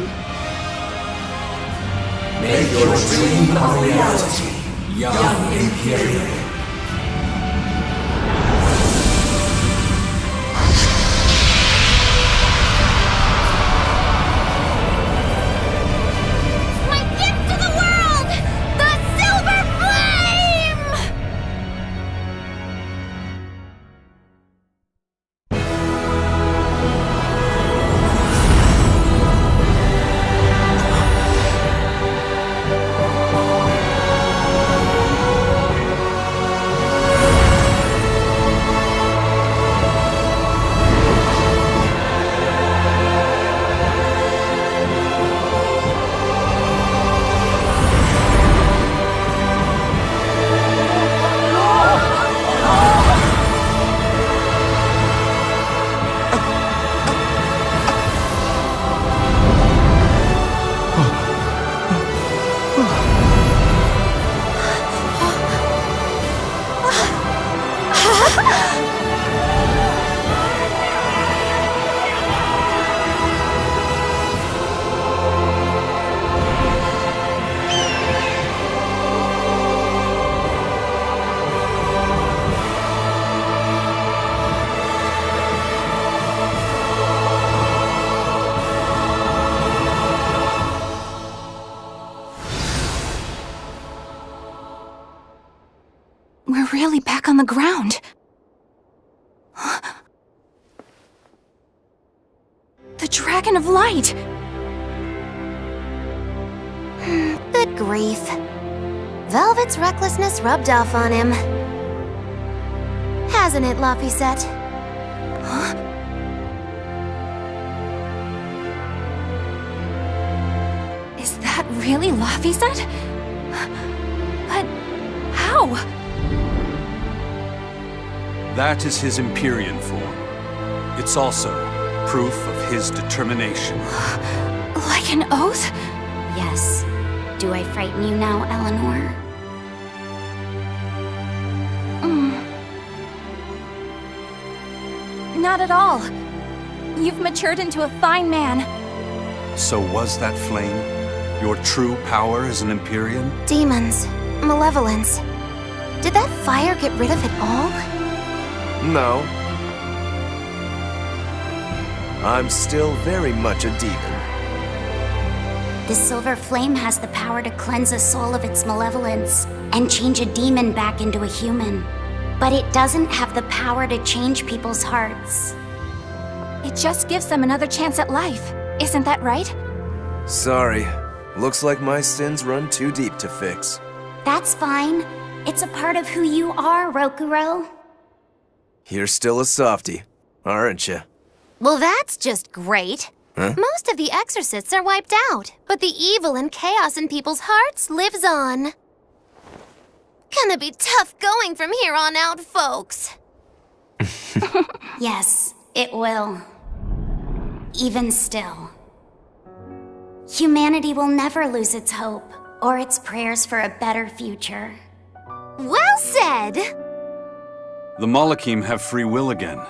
Make your dream a reality, young Imperial. We're really back on the ground. The Dragon of Light! Good grief. Velvet's recklessness rubbed off on him. Hasn't it, Laphicet? Huh? Is that really Laphicet? But how? That is his Empyrean form. It's also proof of his determination. Like an oath? Yes. Do I frighten you now, Eleanor? Not at all. You've matured into a fine man. So was that flame your true power as an Empyrean? Demons. Malevolence. Did that fire get rid of it all? No. I'm still very much a demon. The silver flame has the power to cleanse a soul of its malevolence and change a demon back into a human. But it doesn't have the power to change people's hearts. It just gives them another chance at life. Isn't that right? Sorry. Looks like my sins run too deep to fix. That's fine. It's a part of who you are, Rokuro. You're still a softie, aren't you? Well, that's just great. Huh? Most of the exorcists are wiped out, but the evil and chaos in people's hearts lives on. Gonna be tough going from here on out, folks. Yes, it will. Even still. Humanity will never lose its hope or its prayers for a better future. Well said! The Malachim have free will again.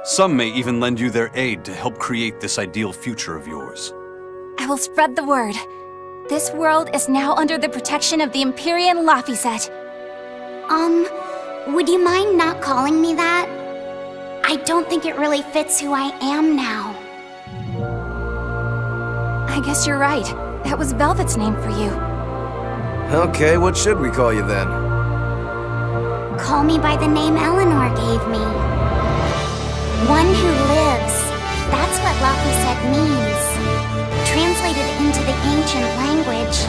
Some may even lend you their aid to help create this ideal future of yours. I will spread the word. This world is now under the protection of the Empyrean Laphicet. Would you mind not calling me that? I don't think it really fits who I am now. I guess you're right. That was Velvet's name for you. Okay, what should we call you then? Call me by the name Eleanor gave me. One who lives. That's what Laphicet means. Translated into the ancient language.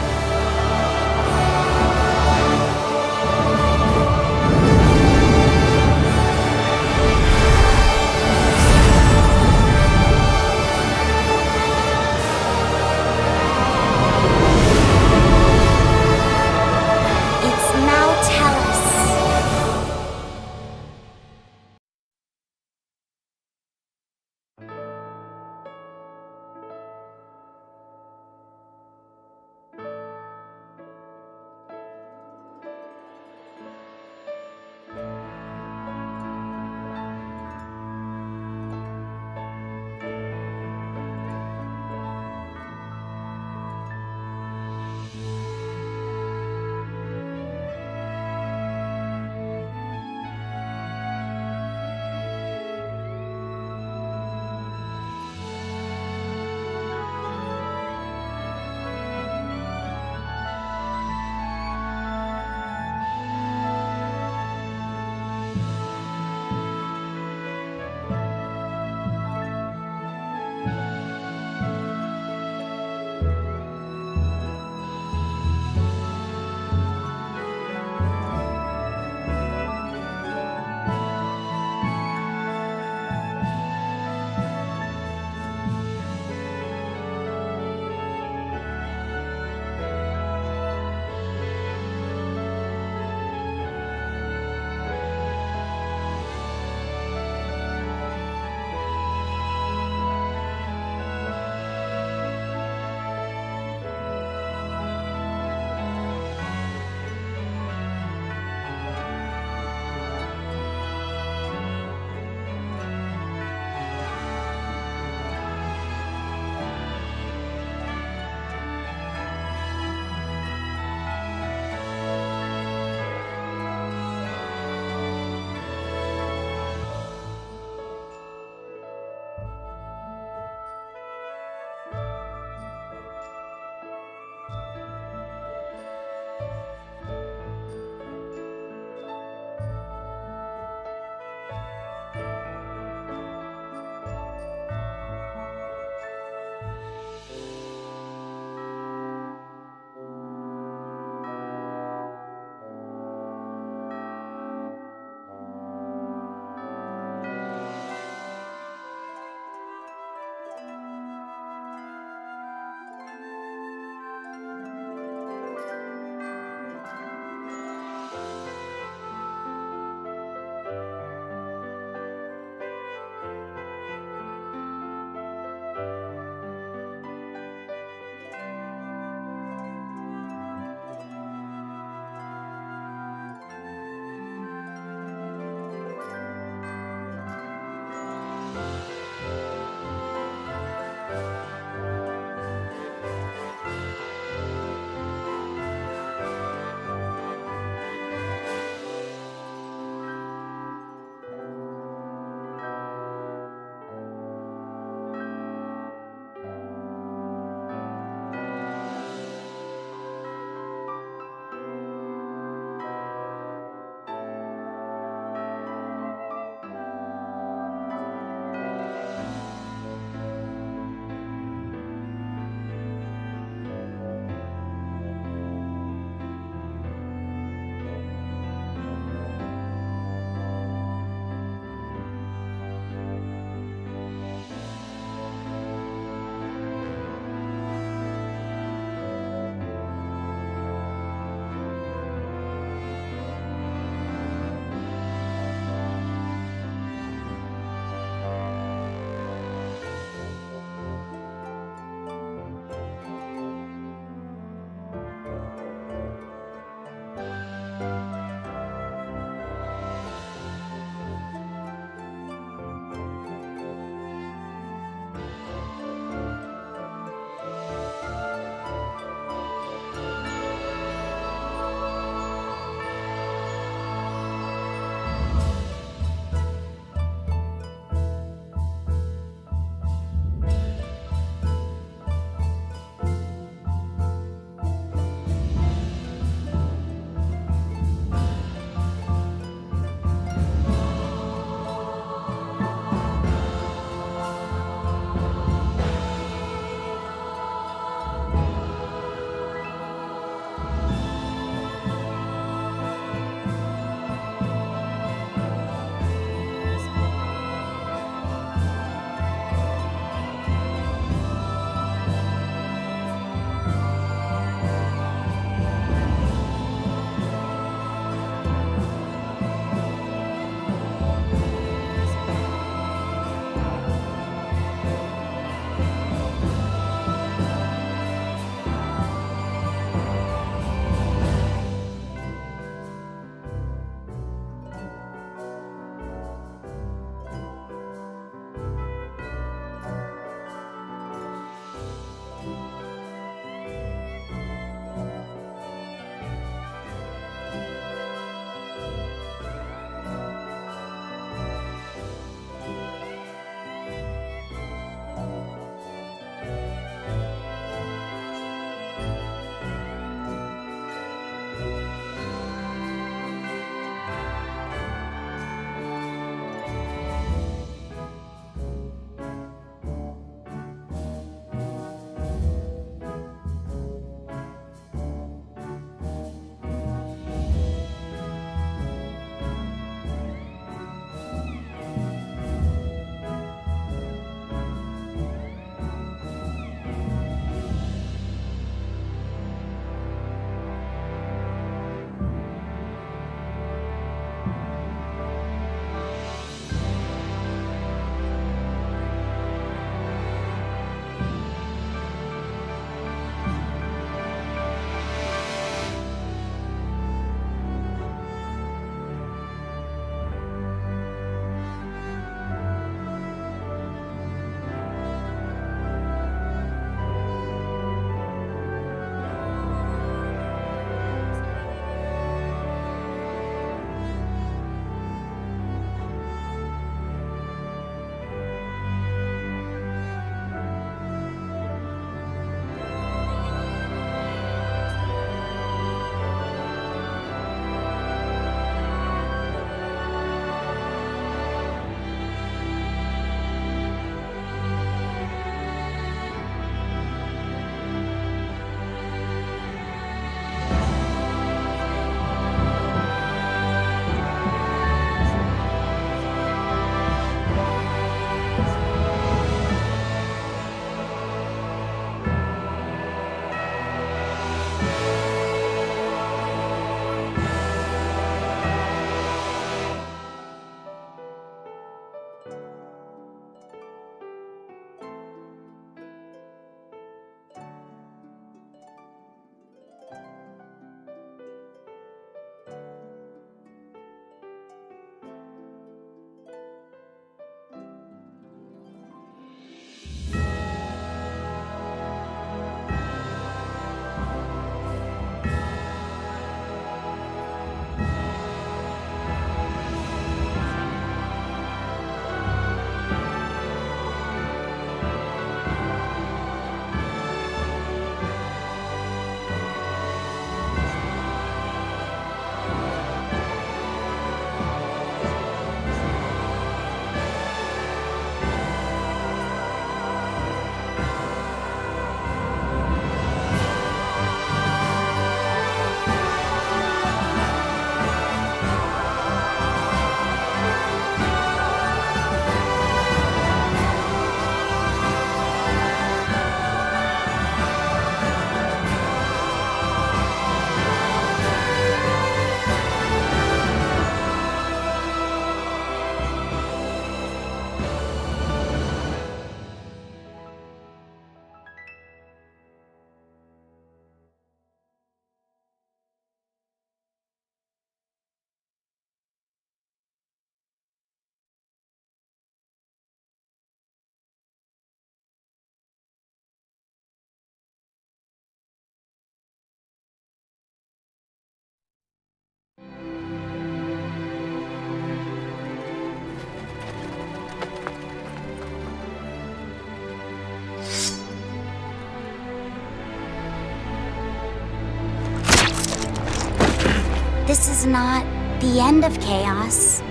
is not the end of chaos.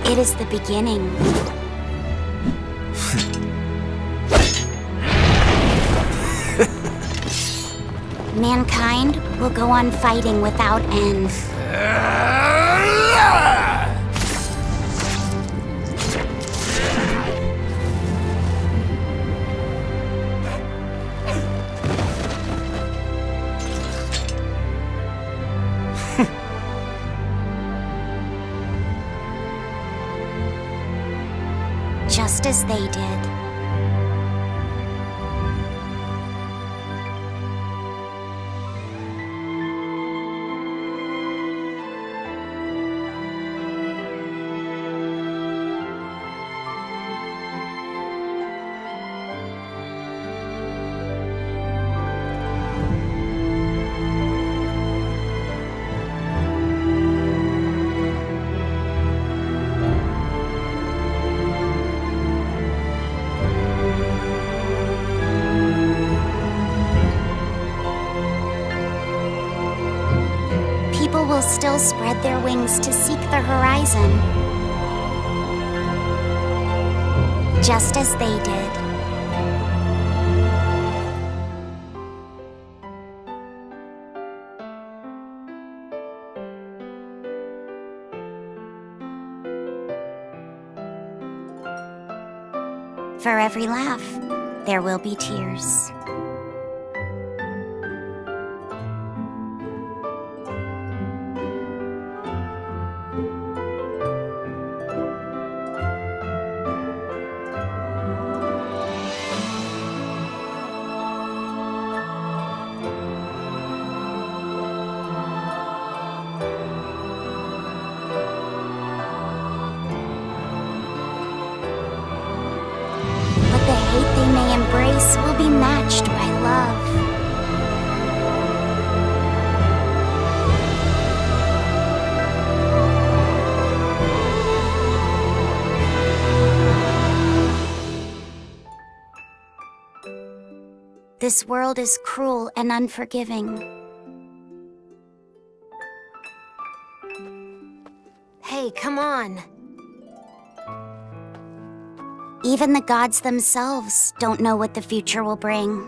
It is the beginning. Mankind will go on fighting without end. Just as they did. People will still spread their wings to seek the horizon, just as they did. For every laugh, there will be tears. Embrace will be matched by love. This world is cruel and unforgiving. Hey, come on. Even the gods themselves don't know what the future will bring.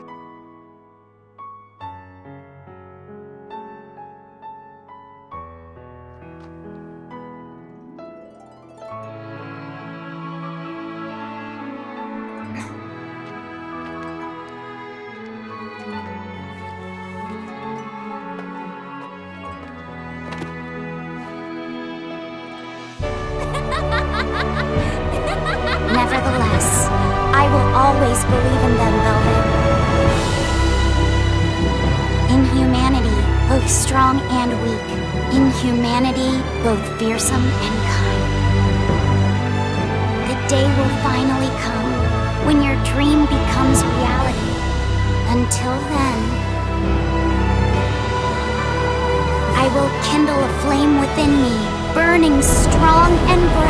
Nevertheless, I will always believe in them, Velvet. In humanity, both strong and weak. In humanity, both fearsome and kind. The day will finally come when your dream becomes reality. Until then, I will kindle a flame within me, burning strong and bright.